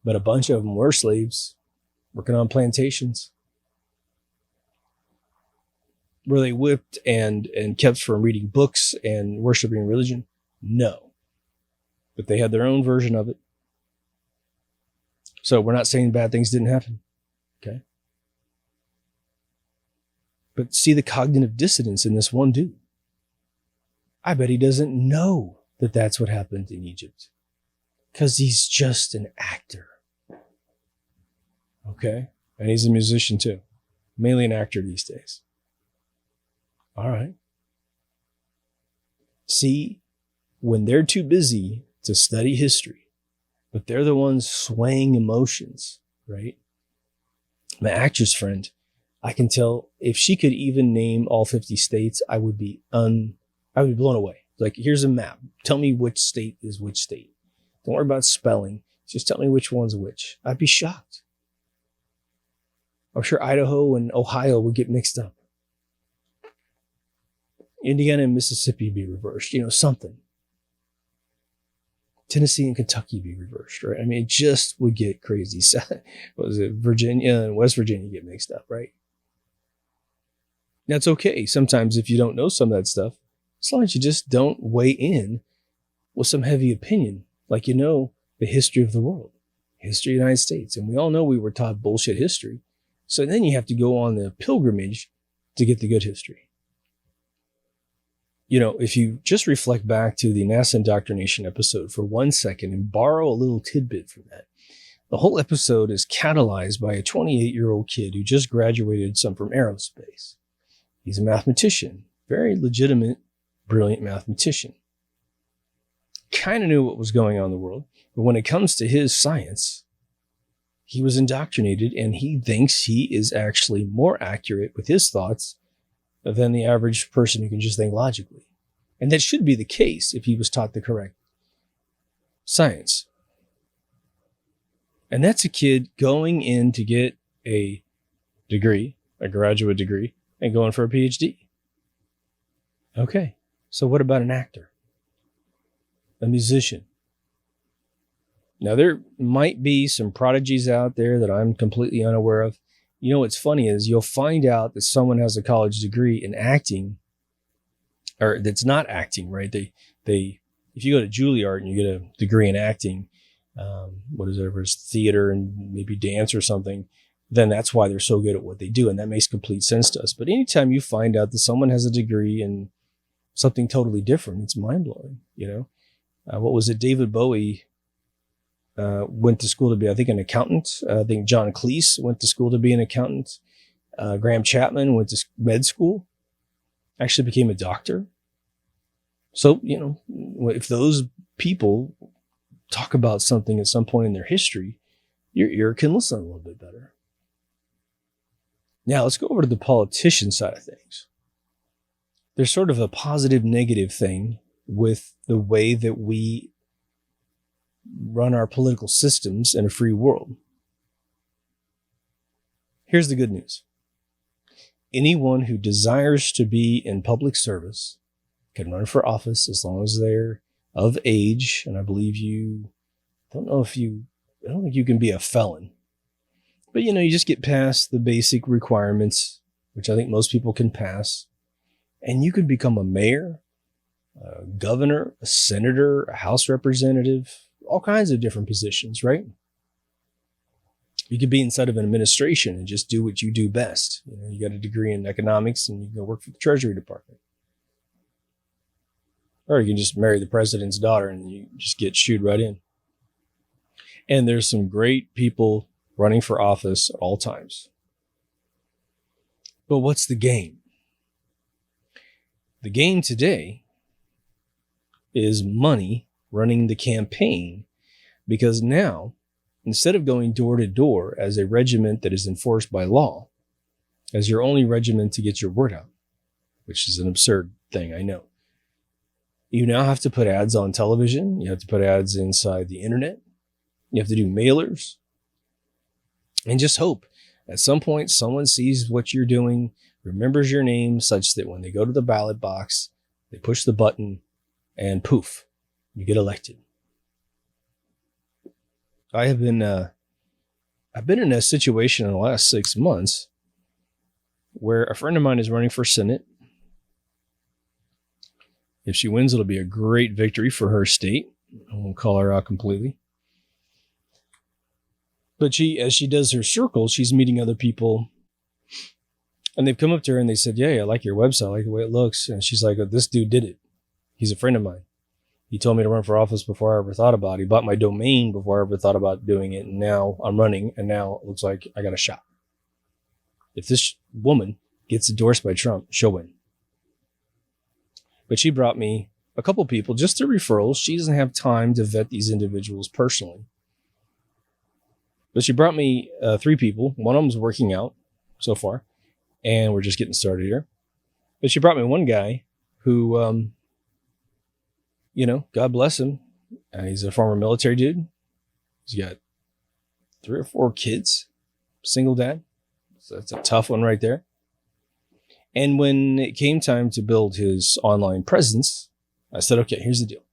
But a bunch of them were slaves working on plantations. Were they whipped and kept from reading books and worshiping religion? No. But they had their own version of it. So we're not saying bad things didn't happen. Okay. But see the cognitive dissonance in this one dude. I bet he doesn't know that that's what happened in Egypt, because he's just an actor. Okay. And he's a musician too. Mainly an actor these days. All right. See, when they're too busy to study history, but they're the ones swaying emotions, right? My actress friend, I can tell if she could even name all 50 states, I would be blown away. Like, here's a map. Tell me which state is which state. Don't worry about spelling. Just tell me which one's which. I'd be shocked. I'm sure Idaho and Ohio would get mixed up. Indiana and Mississippi would be reversed. Something. Tennessee and Kentucky would be reversed, right? I mean, it just would get crazy. What was it? Virginia and West Virginia get mixed up, right? That's okay. Sometimes if you don't know some of that stuff, as long as you just don't weigh in with some heavy opinion, like the history of the world, history of the United States. And we all know we were taught bullshit history. So then you have to go on the pilgrimage to get the good history. If you just reflect back to the NASA indoctrination episode for 1 second and borrow a little tidbit from that, the whole episode is catalyzed by a 28-year-old kid who just graduated from aerospace. He's a mathematician, very legitimate, brilliant mathematician. Kind of knew what was going on in the world, but when it comes to his science, he was indoctrinated and he thinks he is actually more accurate with his thoughts than the average person who can just think logically. And that should be the case if he was taught the correct science. And that's a kid going in to get a degree, a graduate degree, and going for a PhD. Okay, so what about an actor? A musician? Now, there might be some prodigies out there that I'm completely unaware of. What's funny is you'll find out that someone has a college degree in acting, or that's not acting, right? They if you go to Juilliard and you get a degree in acting, it's theater and maybe dance or something, then that's why they're so good at what they do. And that makes complete sense to us. But anytime you find out that someone has a degree in something totally different, it's mind blowing. What was it? David Bowie went to school to be, I think, an accountant. I think John Cleese went to school to be an accountant. Graham Chapman went to med school, actually became a doctor. So, if those people talk about something at some point in their history, your ear can listen a little bit better. Now, let's go over to the politician side of things. There's sort of a positive negative thing with the way that we run our political systems in a free world. Here's the good news. Anyone who desires to be in public service can run for office as long as they're of age. And I believe I don't think you can be a felon. But, you just get past the basic requirements, which I think most people can pass. And you can become a mayor, a governor, a senator, a House representative, all kinds of different positions, right? You could be inside of an administration and just do what you do best. You got a degree in economics and you can go work for the Treasury Department. Or you can just marry the president's daughter and you just get shooed right in. And there's some great people running for office at all times. But what's the game? The game today is money running the campaign, because now, instead of going door to door as a regiment that is enforced by law, as your only regiment to get your word out, which is an absurd thing, I know. You now have to put ads on television. You have to put ads inside the internet. You have to do mailers. And just hope at some point someone sees what you're doing, remembers your name, such that when they go to the ballot box, they push the button and poof, you get elected. I've been in a situation in the last 6 months where a friend of mine is running for Senate. If she wins, it'll be a great victory for her state. I won't call her out completely. But as she does her circle, she's meeting other people. And they've come up to her and they said, yeah, I like your website. I like the way it looks. And she's like, oh, this dude did it. He's a friend of mine. He told me to run for office before I ever thought about it. He bought my domain before I ever thought about doing it. And now I'm running. And now it looks like I got a shot. If this woman gets endorsed by Trump, she'll win. But she brought me a couple people, just through referrals. She doesn't have time to vet these individuals personally. But she brought me 3 people. One of them's working out so far, and we're just getting started here. But she brought me one guy who, God bless him. He's a former military dude. He's got 3 or 4 kids, single dad. So that's a tough one right there. And when it came time to build his online presence, I said, okay, here's the deal.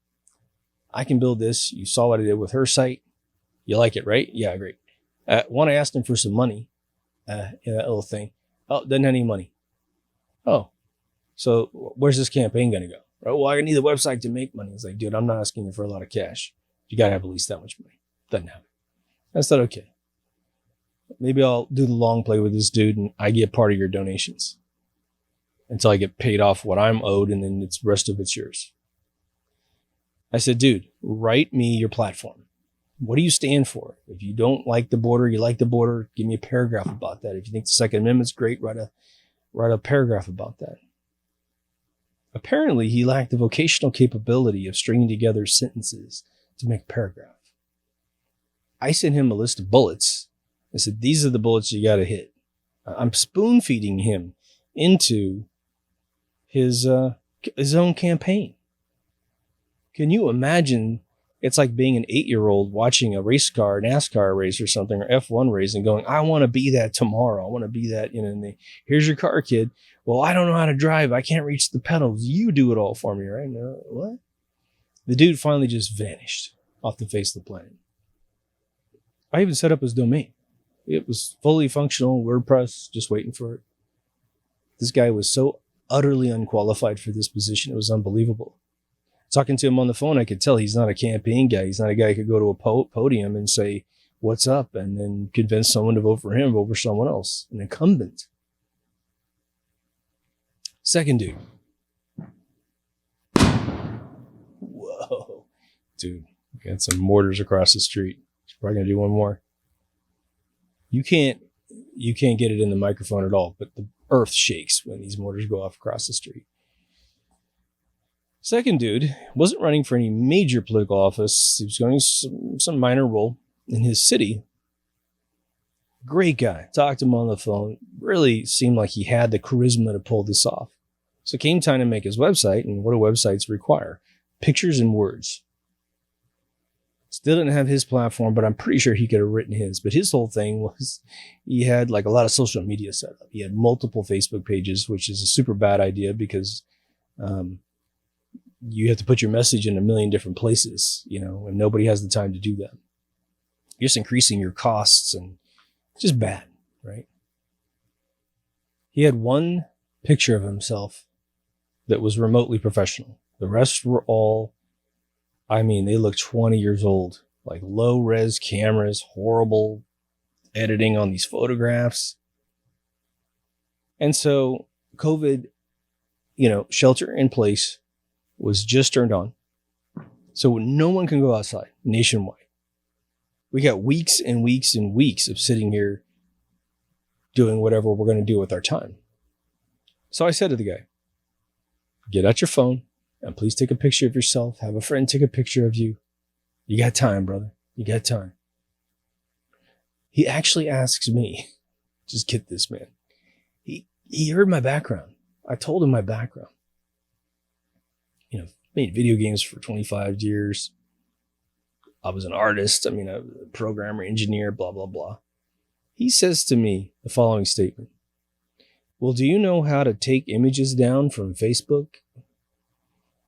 I can build this. You saw what I did with her site. You like it, right? Yeah, great. One, I asked him for some money in that little thing. Oh, doesn't have any money. Oh, so where's this campaign going to go? Right? Well, I need the website to make money. It's like, dude, I'm not asking you for a lot of cash. You got to have at least that much money. Doesn't have it. I said, okay. Maybe I'll do the long play with this dude and I get part of your donations until I get paid off what I'm owed, and then the rest of it's yours. I said, dude, write me your platform. What do you stand for? If you don't like the border, you like the border, give me a paragraph about that. If you think the Second Amendment's great, write a paragraph about that. Apparently, he lacked the vocational capability of stringing together sentences to make a paragraph. I sent him a list of bullets. I said, these are the bullets you got to hit. I'm spoon feeding him into his own campaign. Can you imagine? It's like being an 8-year-old watching a race car, NASCAR race or something, or F1 race, and going, I want to be that tomorrow. I want to be that, and here's your car, kid. Well, I don't know how to drive. I can't reach the pedals. You do it all for me, right? No, what? The dude finally just vanished off the face of the planet. I even set up his domain. It was fully functional, WordPress, just waiting for it. This guy was so utterly unqualified for this position. It was unbelievable. Talking to him on the phone, I could tell he's not a campaign guy. He's not a guy who could go to a podium and say, what's up? And then convince someone to vote for him over someone else, an incumbent. Second dude. Whoa. Dude, we got some mortars across the street. He's probably going to do one more. You can't get it in the microphone at all, but the earth shakes when these mortars go off across the street. Second dude wasn't running for any major political office. He was going some minor role in his city. Great guy. Talked to him on the phone. Really seemed like he had the charisma to pull this off. So it came time to make his website, and what do websites require? Pictures and words. Still didn't have his platform, but I'm pretty sure he could have written his. But his whole thing was he had like a lot of social media set up. He had multiple Facebook pages, which is a super bad idea because you have to put your message in a million different places, and nobody has the time to do that. You're just increasing your costs and just bad, right? He had one picture of himself that was remotely professional. The rest were all, they look 20 years old, like low res cameras, horrible editing on these photographs. And so COVID, shelter in place was just turned on. So no one can go outside nationwide. We got weeks and weeks and weeks of sitting here doing whatever we're going to do with our time. So I said to the guy, get out your phone and please take a picture of yourself. Have a friend take a picture of you. You got time, brother. You got time. He actually asks me, just get this, man. He heard my background. I told him my background. Made video games for 25 years. I was an artist. A programmer, engineer, blah, blah, blah. He says to me the following statement. Well, do you know how to take images down from Facebook?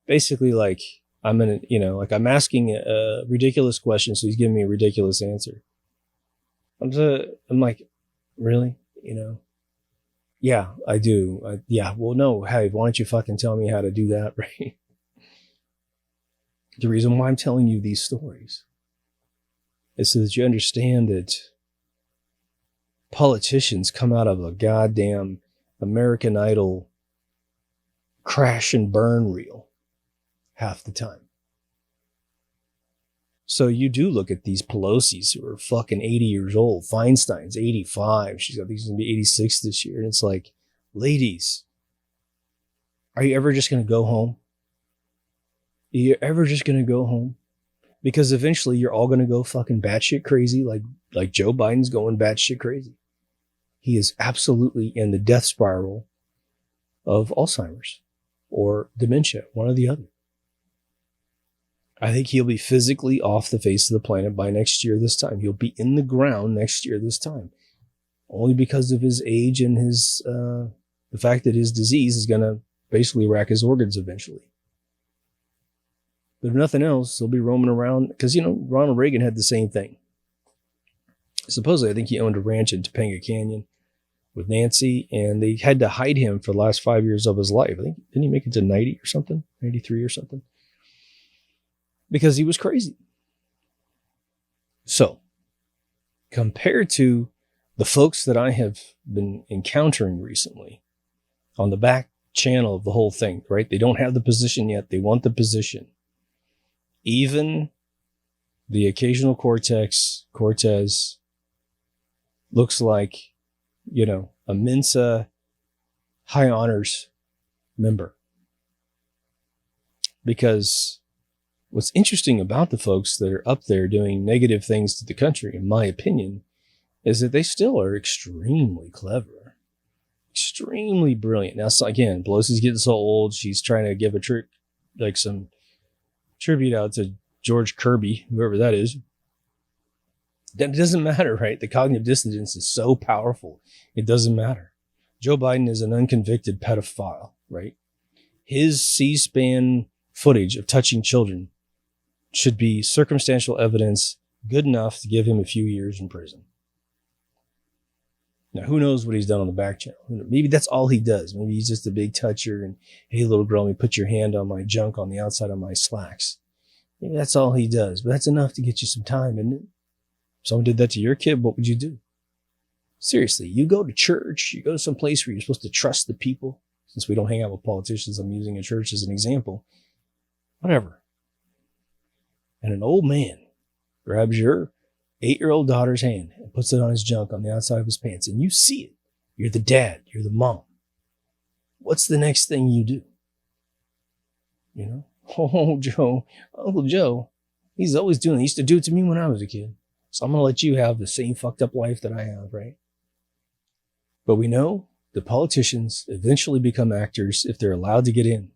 Basically, like, I'm asking a ridiculous question, so he's giving me a ridiculous answer. I'm like, really? Yeah, I do. Well, no, hey, why don't you fucking tell me how to do that, right? The reason why I'm telling you these stories is so that you understand that politicians come out of a goddamn American Idol crash and burn reel half the time. So you do look at these Pelosi's who are fucking 80 years old. Feinstein's 85. She's going to be 86 this year. And it's like, ladies, are you ever just going to go home? You're ever just going to go home? Because eventually you're all going to go fucking batshit crazy, like Joe Biden's going batshit crazy. He is absolutely in the death spiral of Alzheimer's or dementia, one or the other. I think he'll be physically off the face of the planet by next year this time. He'll be in the ground next year this time. Only because of his age and his the fact that his disease is going to basically rack his organs eventually. But if nothing else, he'll be roaming around. Because, Ronald Reagan had the same thing. Supposedly, I think he owned a ranch in Topanga Canyon with Nancy, and they had to hide him for the last 5 years of his life. I think, didn't he make it to 90 or something? 93 or something? Because he was crazy. So, compared to the folks that I have been encountering recently on the back channel of the whole thing, right? They don't have the position yet. They want the position. Even the occasional Cortez looks like, a Mensa high honors member. Because what's interesting about the folks that are up there doing negative things to the country, in my opinion, is that they still are extremely clever, extremely brilliant. Now, again, Pelosi's getting so old, she's trying to give some tribute out to George Kirby, whoever that is. That doesn't matter, right? The cognitive dissonance is so powerful. It doesn't matter. Joe Biden is an unconvicted pedophile, right? His C-SPAN footage of touching children should be circumstantial evidence good enough to give him a few years in prison. Now, who knows what he's done on the back channel? Maybe that's all he does. Maybe he's just a big toucher and, hey, little girl, let me put your hand on my junk on the outside of my slacks. Maybe that's all he does, but that's enough to get you some time, isn't it? If someone did that to your kid, what would you do? Seriously, you go to church, you go to some place where you're supposed to trust the people. Since we don't hang out with politicians, I'm using a church as an example. Whatever. And an old man grabs your 8-year-old daughter's hand and puts it on his junk on the outside of his pants, and you see it. You're the dad. You're the mom. What's the next thing you do? Oh, Joe, Uncle Joe, he's always doing it. He used to do it to me when I was a kid. So I'm going to let you have the same fucked up life that I have, right? But we know the politicians eventually become actors if they're allowed to get in.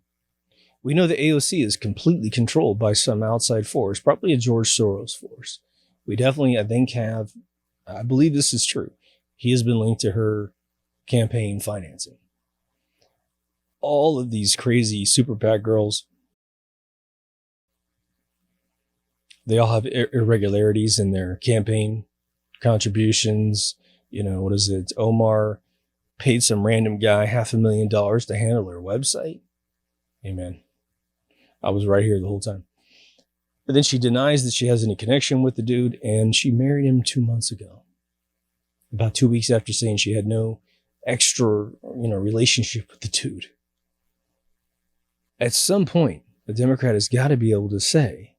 We know the AOC is completely controlled by some outside force, probably a George Soros force. We definitely, I believe this is true. He has been linked to her campaign financing. All of these crazy super PAC girls, they all have irregularities in their campaign contributions. What is it? Omar paid some random guy $500,000 to handle their website. Amen. I was right here the whole time. But then she denies that she has any connection with the dude, and she married him 2 months ago. About 2 weeks after saying she had no extra, relationship with the dude. At some point, the Democrat has got to be able to say,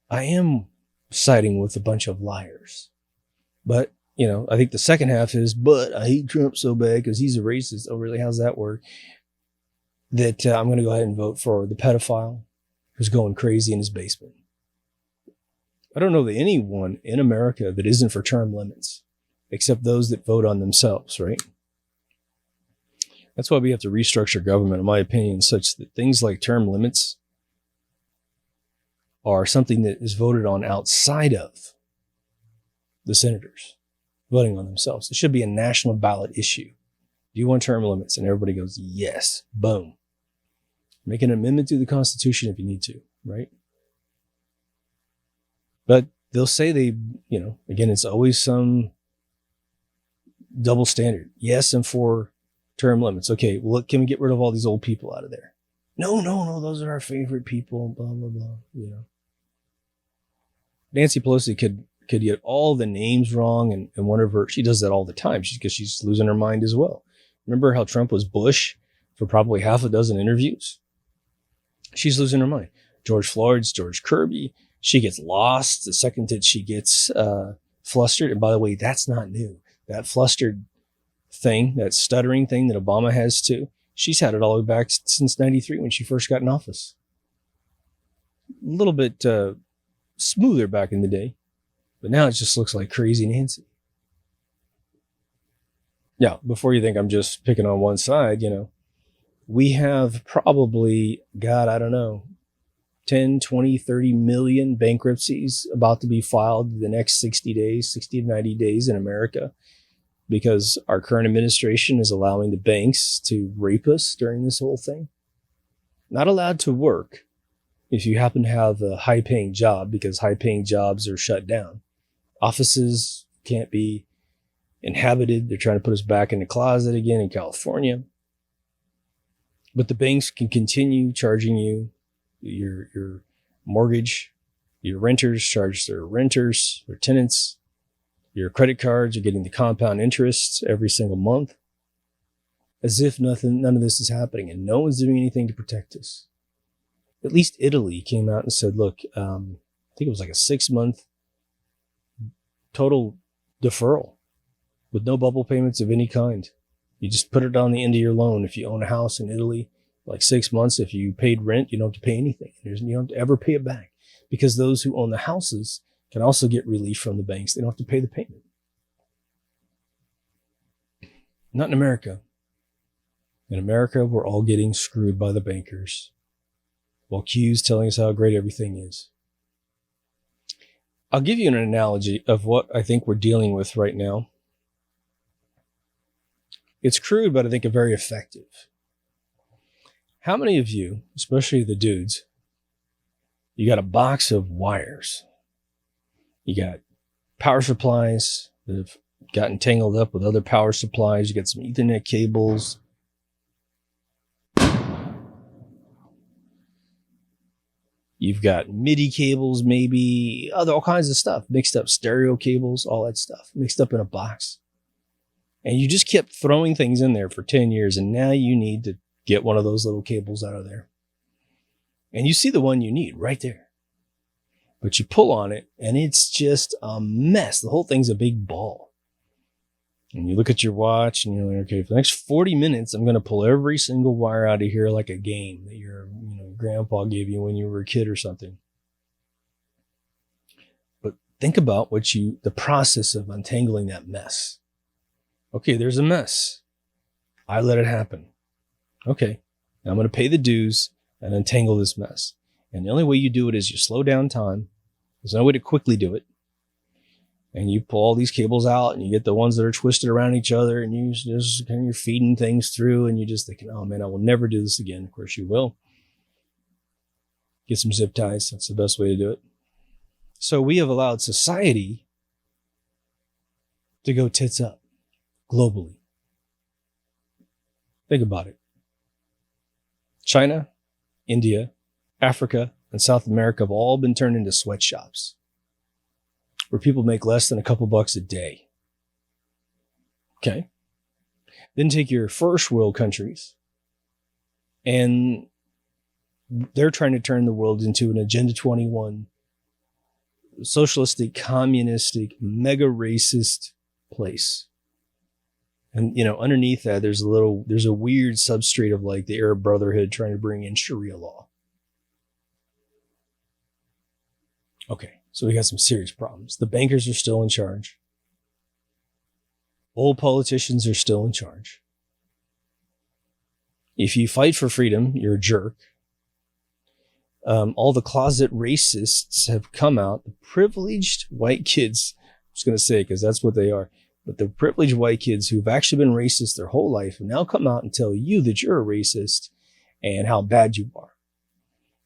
I am siding with a bunch of liars. But, I think the second half is, but I hate Trump so bad because he's a racist. Oh, really? How's that work? That I'm going to go ahead and vote for the pedophile who's going crazy in his basement. I don't know that anyone in America that isn't for term limits, except those that vote on themselves, right? That's why we have to restructure government, in my opinion, such that things like term limits are something that is voted on outside of the senators voting on themselves. It should be a national ballot issue. Do you want term limits? And everybody goes, yes. Boom. Make an amendment to the Constitution if you need to, right? But they'll say again, it's always some double standard. Yes, and for term limits. Okay, well, can we get rid of all these old people out of there? No, those are our favorite people, blah, blah, blah, Nancy Pelosi could get all the names wrong, and one of her, she does that all the time because she's losing her mind as well. Remember how Trump was Bush for probably half a dozen interviews? She's losing her mind. George Floyd's George Kirby. She gets lost the second that she gets flustered. And by the way, that's not new. That flustered thing, that stuttering thing that Obama has too, she's had it all the way back since 93 when she first got in office. little bit smoother back in the day, but now it just looks like crazy Nancy. Yeah, before you think I'm just picking on one side, we have probably, God, I don't know, 10, 20, 30 million bankruptcies about to be filed in the next 60 to 90 days in America because our current administration is allowing the banks to rape us during this whole thing. Not allowed to work if you happen to have a high-paying job because high-paying jobs are shut down. Offices can't be inhabited. They're trying to put us back in the closet again in California. But the banks can continue charging you your mortgage. Your renters charge their renters, their tenants. Your credit cards are getting the compound interest every single month. As if none of this is happening and no one's doing anything to protect us. At least Italy came out and said, look, I think it was like a 6-month total deferral with no bubble payments of any kind. You just put it on the end of your loan. If you own a house in Italy, like 6 months, if you paid rent, you don't have to pay anything. You don't have to ever pay it back because those who own the houses can also get relief from the banks. They don't have to pay the payment. Not in America. In America, we're all getting screwed by the bankers while Q's telling us how great everything is. I'll give you an analogy of what I think we're dealing with right now. It's crude, but I think very effective. How many of you, especially the dudes, you got a box of wires? You got power supplies that have gotten tangled up with other power supplies. You got some Ethernet cables. You've got MIDI cables, maybe all kinds of stuff, mixed up stereo cables, all that stuff, mixed up in a box. And you just kept throwing things in there for 10 years. And now you need to get one of those little cables out of there. And you see the one you need right there. But you pull on it and it's just a mess. The whole thing's a big ball. And you look at your watch and you're like, okay, for the next 40 minutes, I'm going to pull every single wire out of here like a game that your grandpa gave you when you were a kid or something. But think about the process of untangling that mess. Okay, there's a mess. I let it happen. Okay, now I'm going to pay the dues and untangle this mess. And the only way you do it is you slow down time. There's no way to quickly do it. And you pull all these cables out and you get the ones that are twisted around each other and you just kind of you're feeding things through and you're just thinking, oh man, I will never do this again. Of course you will. Get some zip ties. That's the best way to do it. So we have allowed society to go tits up globally. Think about it. China, India, Africa, and South America have all been turned into sweatshops where people make less than a couple bucks a day. Okay. Then take your first world countries and they're trying to turn the world into an Agenda 21 socialistic, communistic, mega racist place. And, underneath that, there's a weird substrate of like the Arab Brotherhood trying to bring in Sharia law. Okay, so we got some serious problems. The bankers are still in charge. Old politicians are still in charge. If you fight for freedom, you're a jerk. All the closet racists have come out. The privileged white kids, I was going to say, because that's what they are. But the privileged white kids who've actually been racist their whole life have now come out and tell you that you're a racist and how bad you are.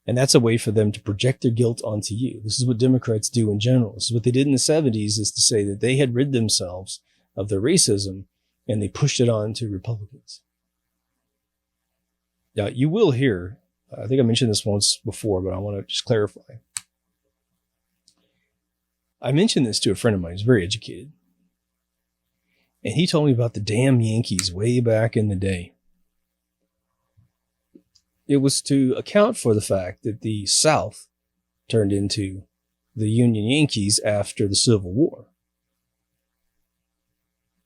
And that's a way for them to project their guilt onto you. This is what Democrats do in general. This is what they did in the 70s, is to say that they had rid themselves of their racism and they pushed it on to Republicans. Now, you will hear, I think I mentioned this once before, but I want to just clarify. I mentioned this to a friend of mine who's very educated. And he told me about the damn Yankees way back in the day. It was to account for the fact that the South turned into the Union Yankees after the Civil War.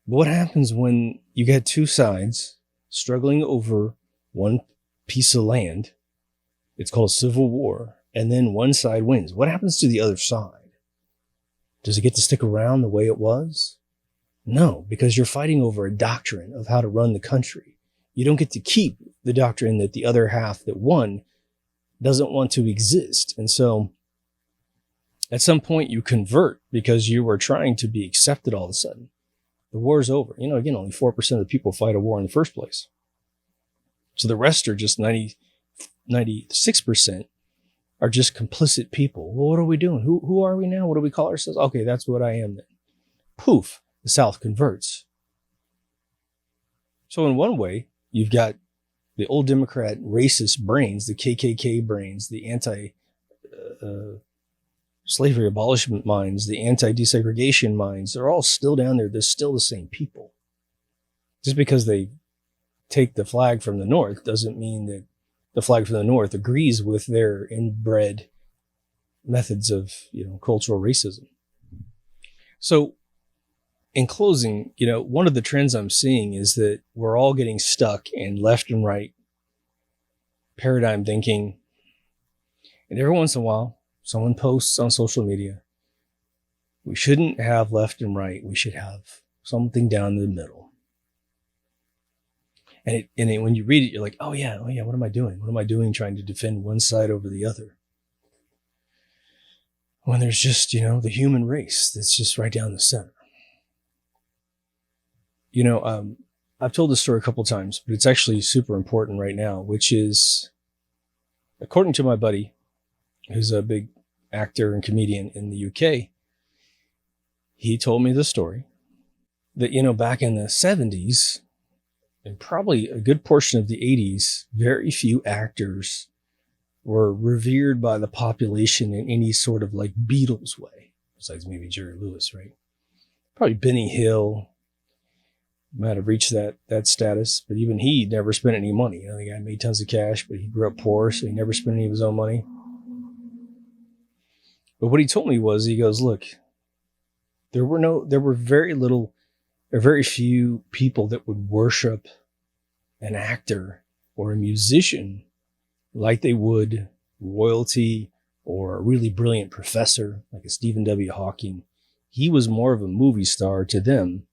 But what happens when you got two sides struggling over one piece of land? It's called a civil war. and then one side wins. What happens to the other side? Does it get to stick around the way it was? No, because you're fighting over a doctrine of how to run the country. You don't get to keep the doctrine that the other half that won doesn't want to exist. And so at some point you convert because you were trying to be accepted all of a sudden. The war's over. Again, only 4% of the people fight a war in the first place. So the rest are just 96% are just complicit people. Well, what are we doing? Who are we now? What do we call ourselves? Okay, that's what I am then. Poof, the South converts. So in one way, you've got the old Democrat racist brains, the KKK brains, the anti-slavery abolishment minds, the anti-desegregation minds. They're all still down there. They're still the same people. Just because they take the flag from the North doesn't mean that the flag from the North agrees with their inbred methods of, cultural racism. So in closing, one of the trends I'm seeing is that we're all getting stuck in left and right paradigm thinking. And every once in a while, someone posts on social media, we shouldn't have left and right. We should have something down the middle. And when you read it, you're like, oh yeah, what am I doing? What am I doing trying to defend one side over the other? When there's just, the human race that's just right down the center. I've told this story a couple times, but it's actually super important right now, which is, according to my buddy, who's a big actor and comedian in the UK, he told me the story that, back in the 70s, and probably a good portion of the 80s, very few actors were revered by the population in any sort of like Beatles way, besides maybe Jerry Lewis, right? Probably Benny Hill might have reached that status, but even he never spent any money. The guy made tons of cash, but he grew up poor, so he never spent any of his own money. But what he told me was, he goes, look, there were very few people that would worship an actor or a musician like they would royalty or a really brilliant professor like a Stephen W. Hawking. He was more of a movie star to them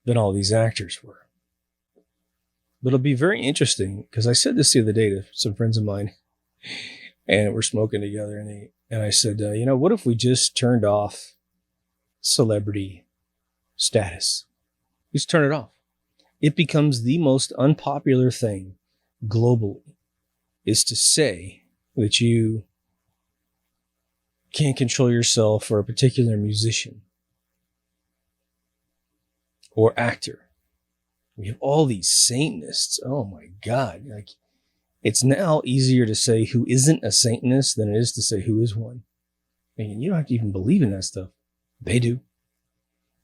than all these actors were. But it'll be very interesting, because I said this the other day to some friends of mine, and we're smoking together, and I said, what if we just turned off celebrity status? Just turn it off. It becomes the most unpopular thing globally, is to say that you can't control yourself for a particular musician or actor. We have all these Satanists. Oh my God. Like, it's now easier to say who isn't a Satanist than it is to say who is one. And you don't have to even believe in that stuff. They do.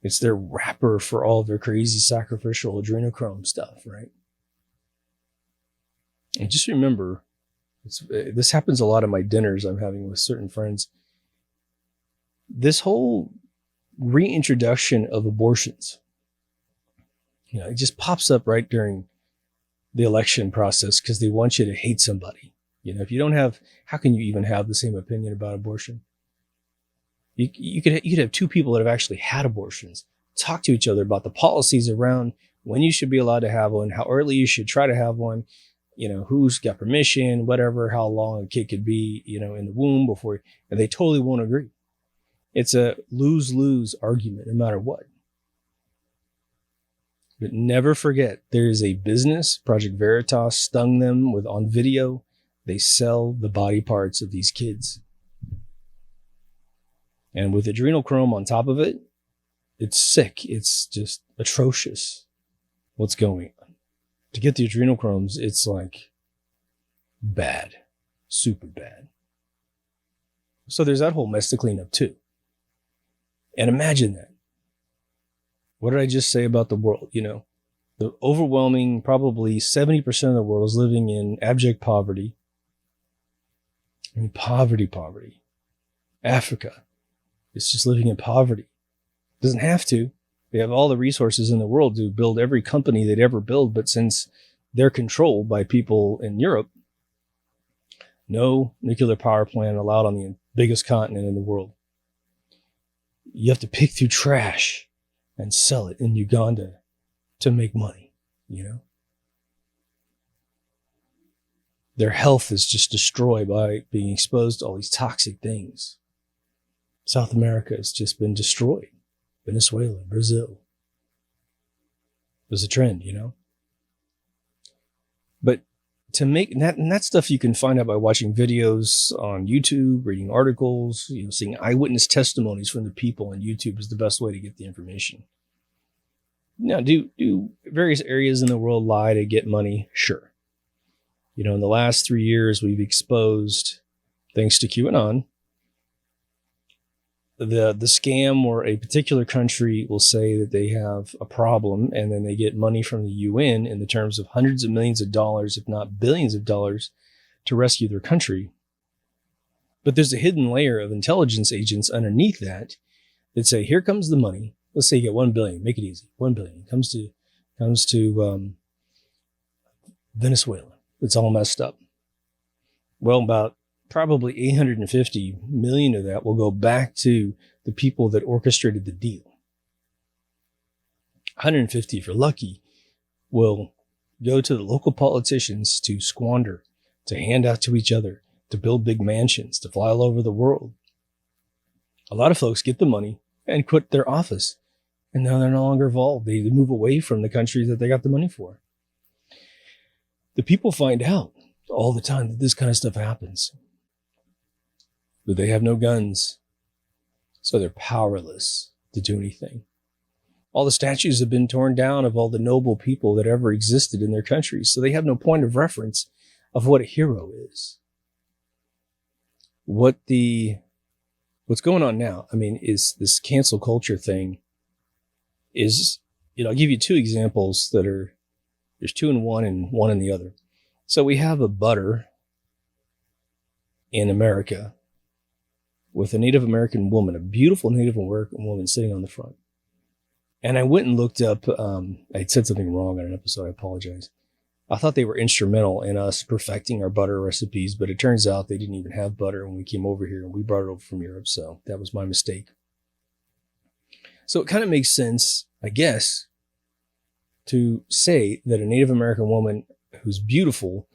It's their wrapper for all their crazy sacrificial adrenochrome stuff, right? And just remember, this happens a lot at my dinners I'm having with certain friends. This whole reintroduction of abortions, it just pops up right during the election process because they want you to hate somebody. If you don't have, how can you even have the same opinion about abortion? You could have two people that have actually had abortions talk to each other about the policies around when you should be allowed to have one, how early you should try to have one, who's got permission, whatever, how long a kid could be, in the womb before, and they totally won't agree. It's a lose-lose argument no matter what. But never forget, there is a business, Project Veritas stung them with on video. They sell the body parts of these kids. And with adrenochrome on top of it, it's sick. It's just atrocious what's going on. To get the adrenochromes, it's like bad, super bad. So there's that whole mess to clean up too. And imagine that. What did I just say about the world? The overwhelming, probably 70% of the world is living in abject poverty. Poverty. Africa. It's just living in poverty. Doesn't have to. They have all the resources in the world to build every company they'd ever build, but since they're controlled by people in Europe, No nuclear power plant allowed on the biggest continent in the world. You have to pick through trash and sell it in Uganda to make money, you know? Their health is just destroyed by being exposed to all these toxic things. South America has just been destroyed. Venezuela, Brazil. There's a trend, you know? But to make that, and that stuff you can find out by watching videos on YouTube, reading articles, you know, seeing eyewitness testimonies from the people on YouTube is the best way to get the information. Now, do various areas in the world lie to get money? Sure. You know, in the last 3 years, we've exposed, thanks to QAnon, the scam where a particular country will say that they have a problem and then they get money from the UN in the terms of hundreds of millions of dollars, if not billions of dollars, to rescue their country. But there's a hidden layer of intelligence agents underneath that say, here comes the money. Let's say you get 1 billion, make it easy. 1 billion comes to Venezuela. It's all messed up. Well, about probably 850 million of that will go back to the people that orchestrated the deal. 150, if you're lucky, will go to the local politicians to squander, to hand out to each other, to build big mansions, to fly all over the world. A lot of folks get the money and quit their office, and now they're no longer involved. They move away from the countries that they got the money for. The people find out all the time that this kind of stuff happens. But they have no guns, so they're powerless to do anything. All the statues have been torn down of all the noble people that ever existed in their countries, so they have no point of reference of what a hero is. What's going on now, I mean, is this cancel culture thing is, you know, I'll give you 2 examples that are, there's 2 in one and 1 in the other. So we have a butter in America with a Native American woman, a beautiful Native American woman sitting on the front. And I went and looked up, I said something wrong on an episode, I apologize. I thought they were instrumental in us perfecting our butter recipes, but it turns out they didn't even have butter when we came over here, and we brought it over from Europe, so that was my mistake. So it kind of makes sense, I guess, to say that a Native American woman who's beautiful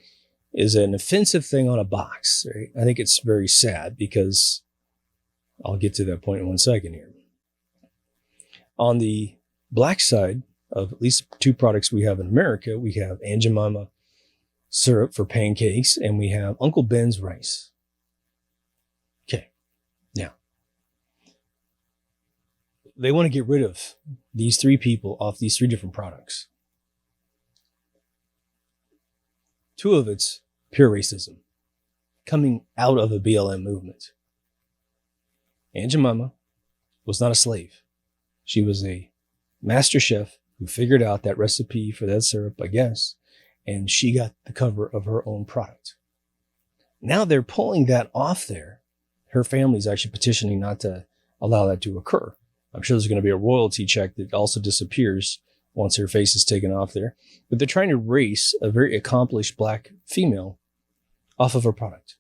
is an offensive thing on a box, right? I think it's very sad because I'll get to that point in 1 second here. On the black side of at least 2 products we have in America, we have Aunt Jemima syrup for pancakes, and we have Uncle Ben's rice. Okay. Now, they want to get rid of these 3 people off these 3 different products. 2 of it's pure racism coming out of a BLM movement. Aunt Jemima was not a slave. She was a master chef who figured out that recipe for that syrup, I guess, and she got the cover of her own product. Now they're pulling that off there. Her family's actually petitioning not to allow that to occur. I'm sure there's going to be a royalty check that also disappears once her face is taken off there. But they're trying to erase a very accomplished black female off of her product.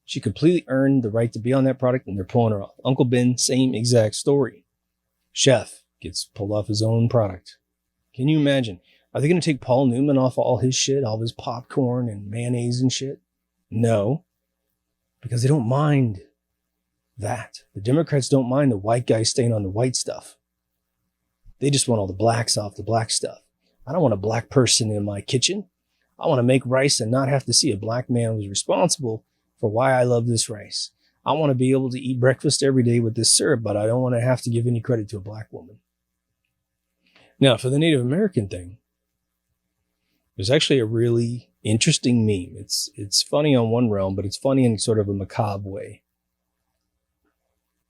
She completely earned the right to be on that product, and they're pulling her off. Uncle Ben, same exact story. Chef gets pulled off his own product. Can you imagine? Are they going to take Paul Newman off all his shit, all his popcorn and mayonnaise and shit? No, because they don't mind that. The Democrats don't mind the white guy staying on the white stuff. They just want all the blacks off the black stuff. I don't want a black person in my kitchen. I want to make rice and not have to see a black man who's responsible for why I love this rice. I want to be able to eat breakfast every day with this syrup, but I don't want to have to give any credit to a black woman. Now, for the Native American thing, there's actually a really interesting meme. It's funny on one realm, but it's funny in sort of a macabre way.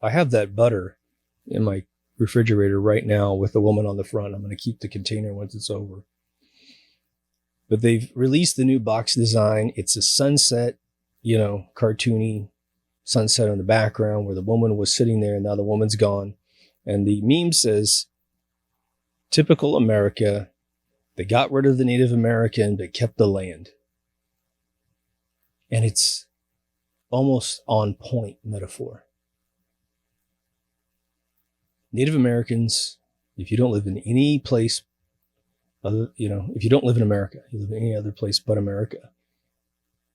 I have that butter in my refrigerator right now with the woman on the front. I'm going to keep the container once it's over. But they've released the new box design. It's a sunset, cartoony sunset in the background where the woman was sitting there and now the woman's gone. And the meme says, typical America. They got rid of the Native American, but kept the land. And it's almost on point metaphor. Native Americans, if you don't live in any place, if you don't live in America, you live in any other place but America,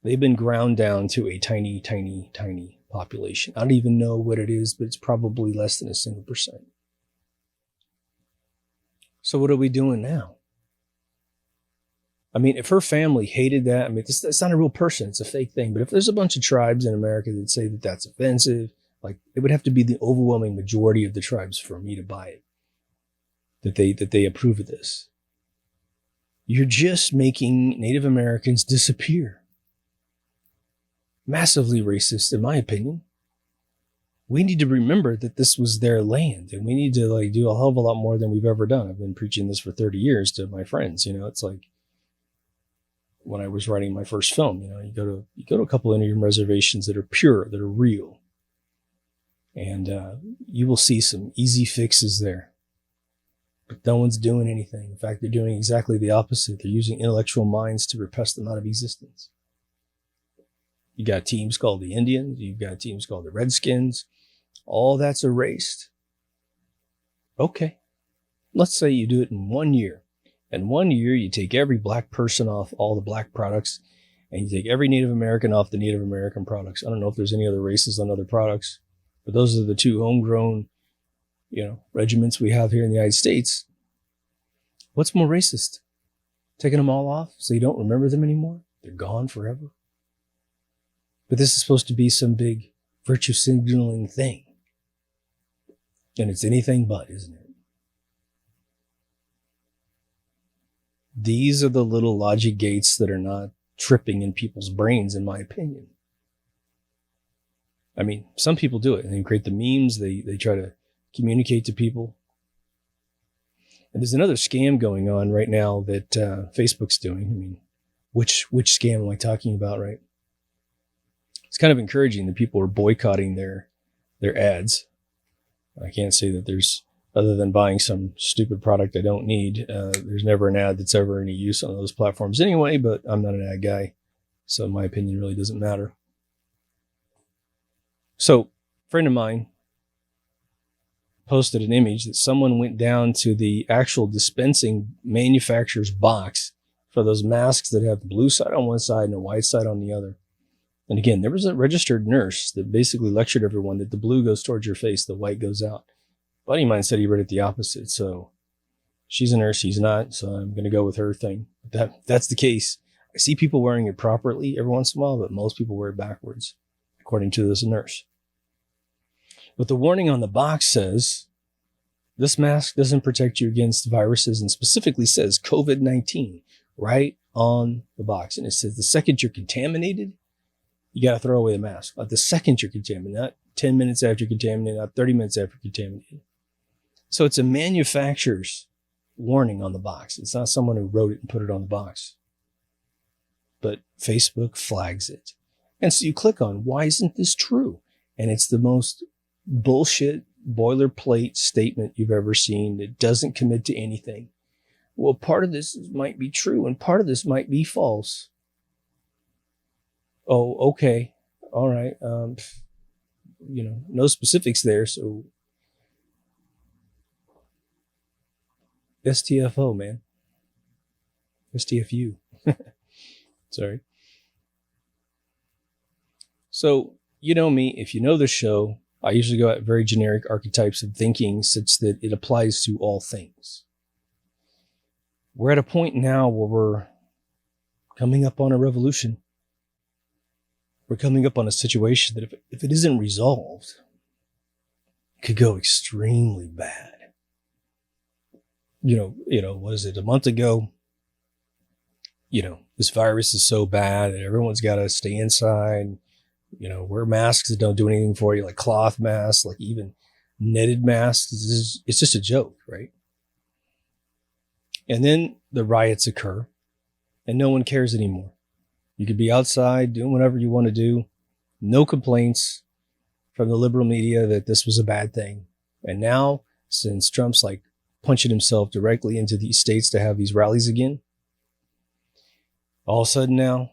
they've been ground down to a tiny, tiny, tiny population. I don't even know what it is, but it's probably less than a single percent. So what are we doing now? I mean, if her family hated that, I mean, that's not a real person. It's a fake thing. But if there's a bunch of tribes in America that say that that's offensive, like it would have to be the overwhelming majority of the tribes for me to buy it, that they approve of this. You're just making Native Americans disappear. Massively racist, in my opinion. We need to remember that this was their land, and we need to do a hell of a lot more than we've ever done. I've been preaching this for 30 years to my friends. It's like when I was writing my first film, you go to a couple of Indian reservations that are pure, that are real, and you will see some easy fixes there. But no one's doing anything. In fact, they're doing exactly the opposite. They're using intellectual minds to repress them out of existence. You got teams called the Indians. You've got teams called the Redskins. All that's erased. Okay. Let's say you do it in 1 year. In 1 year, you take every black person off all the black products, and you take every Native American off the Native American products. I don't know if there's any other races on other products, but those are the two homegrown, regiments we have here in the United States. What's more racist? Taking them all off so you don't remember them anymore? They're gone forever. But this is supposed to be some big virtue signaling thing. And it's anything but, isn't it? These are the little logic gates that are not tripping in people's brains, in my opinion. I mean, some people do it and they create the memes. They try to communicate to people. And there's another scam going on right now that Facebook's doing. I mean, which scam am I talking about, right? It's kind of encouraging that people are boycotting their ads. I can't say that there's, other than buying some stupid product I don't need, there's never an ad that's ever any use on those platforms anyway, but I'm not an ad guy, so my opinion really doesn't matter. So, a friend of mine posted an image that someone went down to the actual dispensing manufacturer's box for those masks that have the blue side on one side and a white side on the other. And again, there was a registered nurse that basically lectured everyone that the blue goes towards your face, the white goes out. A buddy of mine said he read it the opposite. So she's a nurse, he's not. So I'm going to go with her thing. That's the case. I see people wearing it properly every once in a while, but most people wear it backwards, according to this nurse. But the warning on the box says, this mask doesn't protect you against viruses, and specifically says COVID-19 right on the box. And it says the second you're contaminated, you got to throw away the mask. Like the second you're contaminated, not 10 minutes after you're contaminated, not 30 minutes after you're contaminated. So it's a manufacturer's warning on the box. It's not someone who wrote it and put it on the box. But Facebook flags it. And so you click on, why isn't this true? And it's the most bullshit boilerplate statement you've ever seen that doesn't commit to anything. Well, part of this might be true and part of this might be false. Oh, okay. All right. No specifics there. So STFO, man. STFU. Sorry. So, you know me, if you know the show, I usually go at very generic archetypes of thinking such that it applies to all things. We're at a point now where we're coming up on a revolution. We're coming up on a situation that if it isn't resolved, it could go extremely bad. What is it? A month ago, this virus is so bad that everyone's got to stay inside. Wear masks that don't do anything for you, like cloth masks, like even netted masks. It's just a joke, right? And then the riots occur and no one cares anymore. You could be outside doing whatever you want to do. No complaints from the liberal media that this was a bad thing. And now, since Trump's punching himself directly into these states to have these rallies again, all of a sudden now,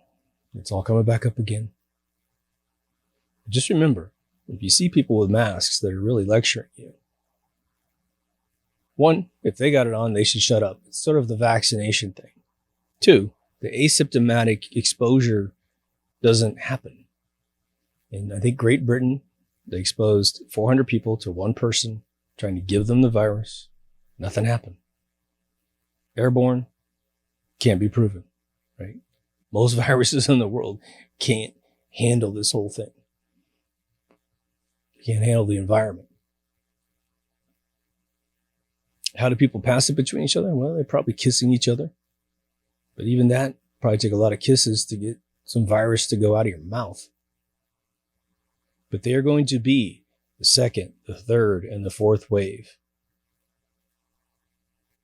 it's all coming back up again. Just remember, if you see people with masks that are really lecturing you, one, if they got it on, they should shut up. It's sort of the vaccination thing. Two, the asymptomatic exposure doesn't happen. And I think Great Britain, they exposed 400 people to one person trying to give them the virus. Nothing happened. Airborne, can't be proven, right? Most viruses in the world can't handle this whole thing. Can't handle the environment. How do people pass it between each other? Well, they're probably kissing each other. But even that probably take a lot of kisses to get some virus to go out of your mouth. But they are going to be the second, the third, and the fourth wave.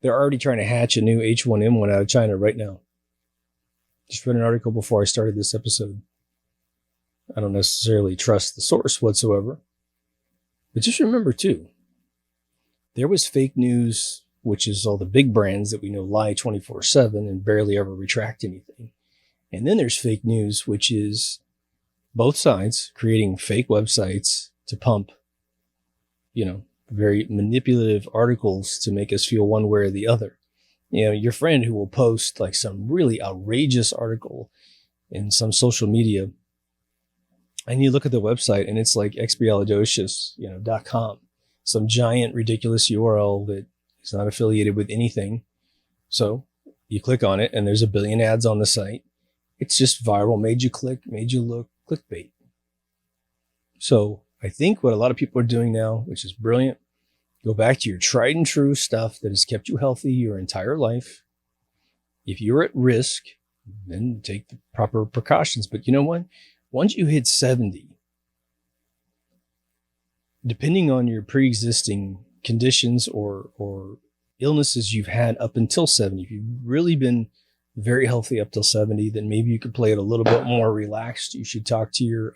They're already trying to hatch a new H1N1 out of China right now. Just read an article before I started this episode. I don't necessarily trust the source whatsoever. But just remember, too, there was fake news, which is all the big brands that we know lie 24/7 and barely ever retract anything. And then there's fake news, which is both sides creating fake websites to pump, very manipulative articles to make us feel one way or the other. Your friend who will post like some really outrageous article in some social media, and you look at the website and it's like expialidocious.com, some giant ridiculous URL that is not affiliated with anything. So you click on it and there's a billion ads on the site. It's just viral, made you click, made you look, clickbait. So I think what a lot of people are doing now, which is brilliant, go back to your tried and true stuff that has kept you healthy your entire life. If you're at risk, then take the proper precautions. But you know what? Once you hit 70, depending on your pre-existing conditions or illnesses you've had up until 70, if you've really been very healthy up till 70, then maybe you could play it a little bit more relaxed. You should talk to your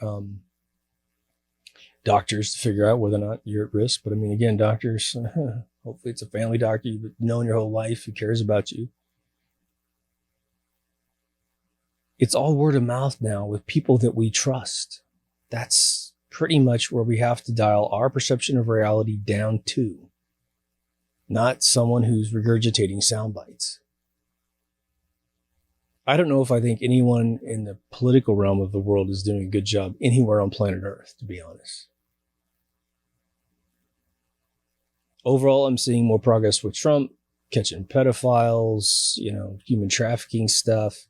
doctors to figure out whether or not you're at risk. But I mean, again, doctors, hopefully it's a family doctor you've known your whole life who cares about you. It's all word of mouth now with people that we trust. That's pretty much where we have to dial our perception of reality down to, not someone who's regurgitating sound bites. I don't know if I think anyone in the political realm of the world is doing a good job anywhere on planet Earth, to be honest. Overall, I'm seeing more progress with Trump, catching pedophiles, human trafficking stuff,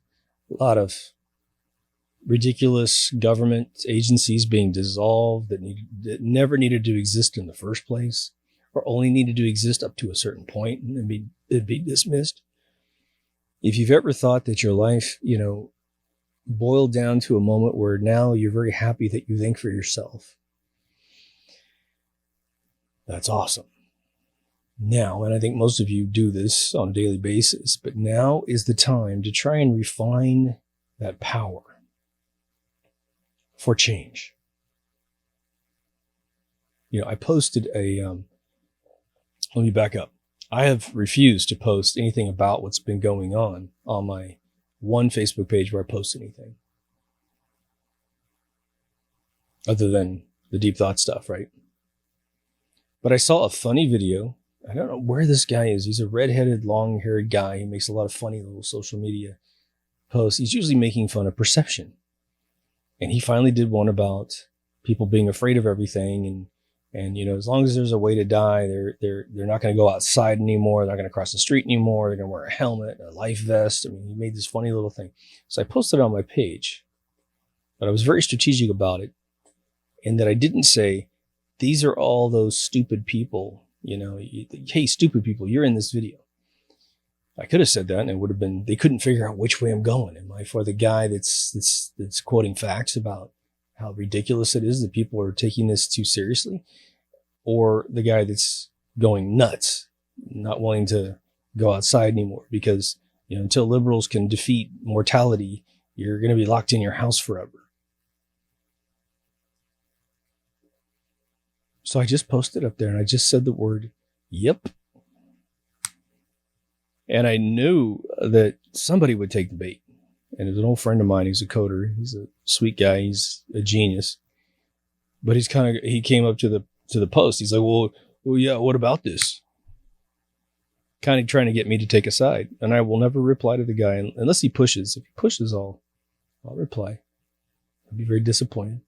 a lot of ridiculous government agencies being dissolved that never needed to exist in the first place, or only needed to exist up to a certain point and then it'd be dismissed. If you've ever thought that your life, boiled down to a moment where now you're very happy that you think for yourself, that's awesome. Now, and I think most of you do this on a daily basis, but now is the time to try and refine that power for change. I posted let me back up. I have refused to post anything about what's been going on my one Facebook page where I post anything other than the deep thought stuff, right? But I saw a funny video. I don't know where this guy is. He's a redheaded, long-haired guy. He makes a lot of funny little social media posts. He's usually making fun of perception. And he finally did one about people being afraid of everything. And as long as there's a way to die, they're not going to go outside anymore. They're not going to cross the street anymore. They're going to wear a helmet, a life vest. I mean, he made this funny little thing. So I posted it on my page. But I was very strategic about it. And that I didn't say, these are all those stupid people. Hey, stupid people, you're in this video. I could have said that and it would have been, they couldn't figure out which way I'm going. Am I for the guy that's quoting facts about how ridiculous it is that people are taking this too seriously, or the guy that's going nuts, not wanting to go outside anymore because, until liberals can defeat mortality, you're going to be locked in your house forever. So I just posted up there and I just said the word, yep. And I knew that somebody would take the bait. And it was an old friend of mine. He's a coder. He's a sweet guy. He's a genius. But he came up to the post. He's like, well, yeah, what about this? Kind of trying to get me to take a side. And I will never reply to the guy unless he pushes. If he pushes, I'll reply. I'll be very disappointed.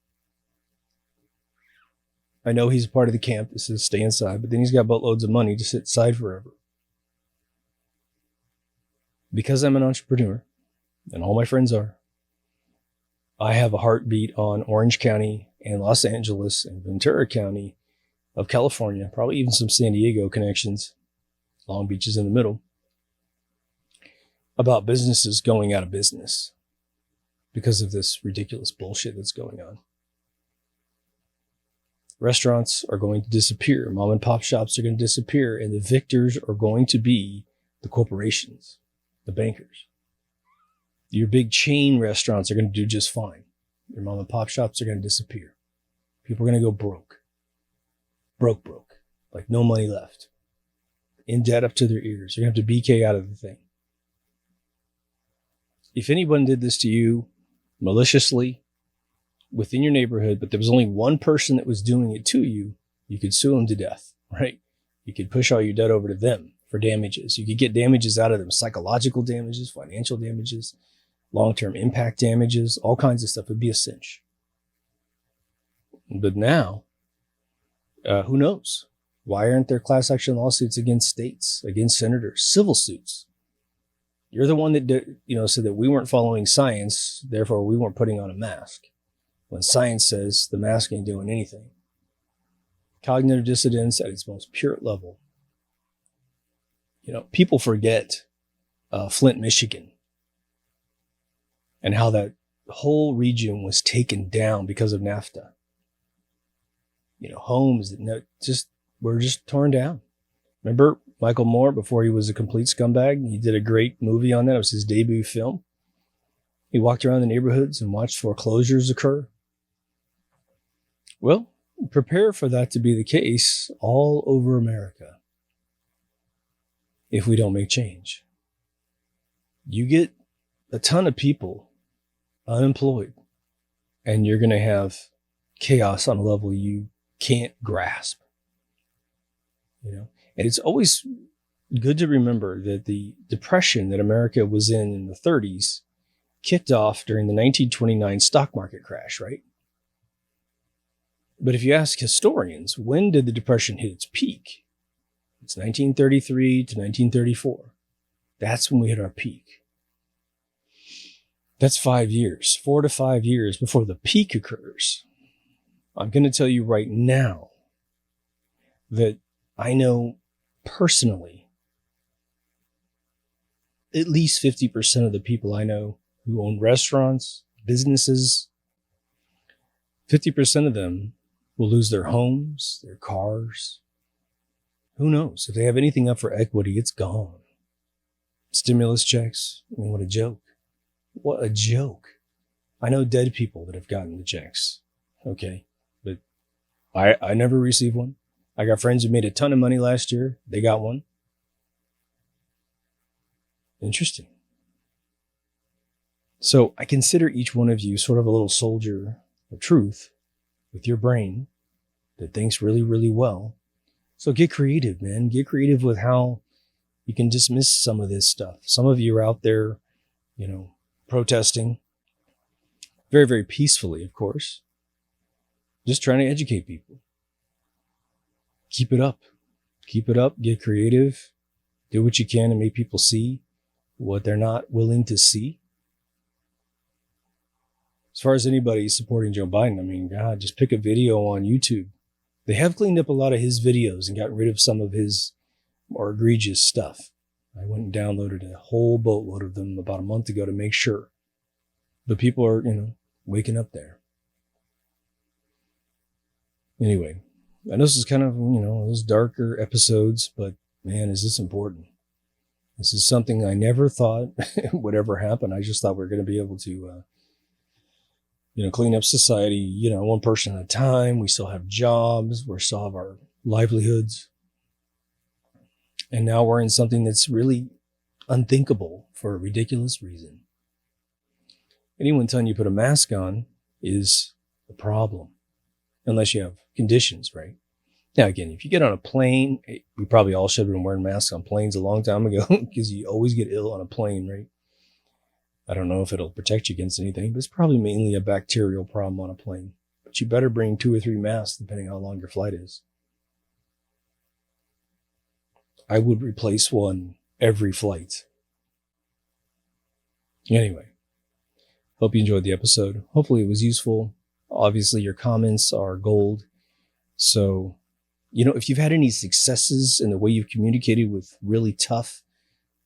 I know he's a part of the camp that says stay inside, but then he's got boatloads of money to sit inside forever. Because I'm an entrepreneur, and all my friends are, I have a heartbeat on Orange County and Los Angeles and Ventura County of California, probably even some San Diego connections. Long Beach is in the middle, about businesses going out of business because of this ridiculous bullshit that's going on. Restaurants are going to disappear. Mom and pop shops are going to disappear. And the victors are going to be the corporations, the bankers. Your big chain restaurants are going to do just fine. Your mom and pop shops are going to disappear. People are going to go broke. Broke. Like no money left. In debt up to their ears. You're going to have to BK out of the thing. If anyone did this to you maliciously within your neighborhood, but there was only one person that was doing it to you, you could sue them to death, right? You could push all your debt over to them for damages. You could get damages out of them, psychological damages, financial damages, long-term impact damages, all kinds of stuff. It'd be a cinch. But now, who knows? Why aren't there class action lawsuits against states, against senators, civil suits? You're the one that said that we weren't following science, therefore we weren't putting on a mask. When science says the mask ain't doing anything. Cognitive dissonance at its most pure level. People forget Flint, Michigan, and how that whole region was taken down because of NAFTA. Homes that were just torn down. Remember Michael Moore, before he was a complete scumbag? He did a great movie on that. It was his debut film. He walked around the neighborhoods and watched foreclosures occur. Well, prepare for that to be the case all over America if we don't make change. You get a ton of people unemployed, and you're going to have chaos on a level you can't grasp. And it's always good to remember that the depression that America was in the 30s kicked off during the 1929 stock market crash, right? But if you ask historians, when did the depression hit its peak? It's 1933 to 1934. That's when we hit our peak. That's 5 years, 4 to 5 years before the peak occurs. I'm going to tell you right now that I know personally at least 50% of the people I know who own restaurants, businesses, 50% of them will lose their homes, their cars. Who knows? If they have anything up for equity, it's gone. Stimulus checks. What a joke. What a joke. I know dead people that have gotten the checks. Okay. But I never received one. I got friends who made a ton of money last year. They got one. Interesting. So I consider each one of you sort of a little soldier of truth with your brain that thinks really, really well. So get creative, man. Get creative with how you can dismiss some of this stuff. Some of you are out there, protesting very, very peacefully, of course. Just trying to educate people. Keep it up. Keep it up. Get creative. Do what you can to make people see what they're not willing to see. As far as anybody supporting Joe Biden, God, just pick a video on YouTube. They have cleaned up a lot of his videos and got rid of some of his more egregious stuff. I went and downloaded a whole boatload of them about a month ago to make sure. But people are, waking up there. Anyway, I know this is kind of, those darker episodes, but man, is this important. This is something I never thought would ever happen. I just thought we were going to be able to, clean up society, one person at a time. We still have jobs. We still have our livelihoods. And now we're in something that's really unthinkable for a ridiculous reason. Anyone telling you put a mask on is the problem. unless you have conditions, right? Now, again, if you get on a plane, we probably all should have been wearing masks on planes a long time ago because you always get ill on a plane, right? I don't know if it'll protect you against anything, but it's probably mainly a bacterial problem on a plane. But you better bring 2 or 3 masks depending on how long your flight is. I would replace one every flight. Anyway, hope you enjoyed the episode. Hopefully it was useful. Obviously, your comments are gold. So, if you've had any successes in the way you've communicated with really tough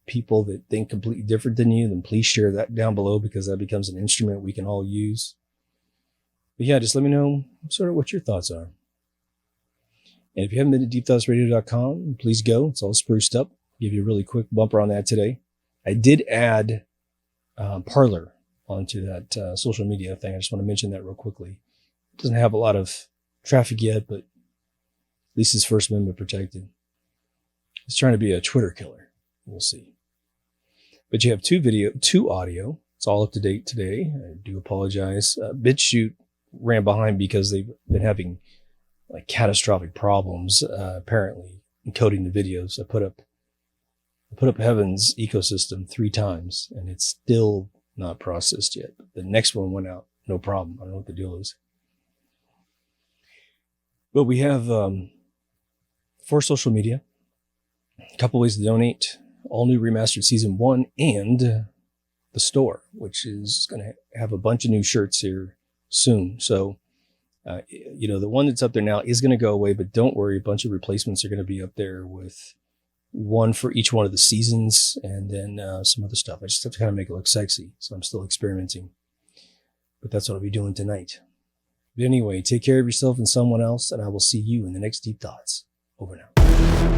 people that think completely different than you, then please share that down below, because that becomes an instrument we can all use. But yeah, just let me know sort of what your thoughts are. And if you haven't been to deepthoughtsradio.com, please go. It's all spruced up. I'll give you a really quick bumper on that today. I did add Parler onto that social media thing. I just want to mention that real quickly. It doesn't have a lot of traffic yet, but at least it's First Amendment protected. It's trying to be a Twitter killer. We'll see. But you have 2 audio. It's all up to date today. I do apologize. BitChute ran behind because they've been having like catastrophic problems, apparently encoding the videos. I put up Heaven's ecosystem 3 times and it's still not processed yet. The next one went out, no problem. I don't know what the deal is. But we have 4 social media, a couple ways to donate, all new remastered season 1, and the store, which is going to have a bunch of new shirts here soon. So, the one that's up there now is going to go away, but don't worry. A bunch of replacements are going to be up there with one for each one of the seasons, and then some other stuff. I just have to kind of make it look sexy. So I'm still experimenting, but that's what I'll be doing tonight. But anyway, take care of yourself and someone else, and I will see you in the next Deep Thoughts. Over now.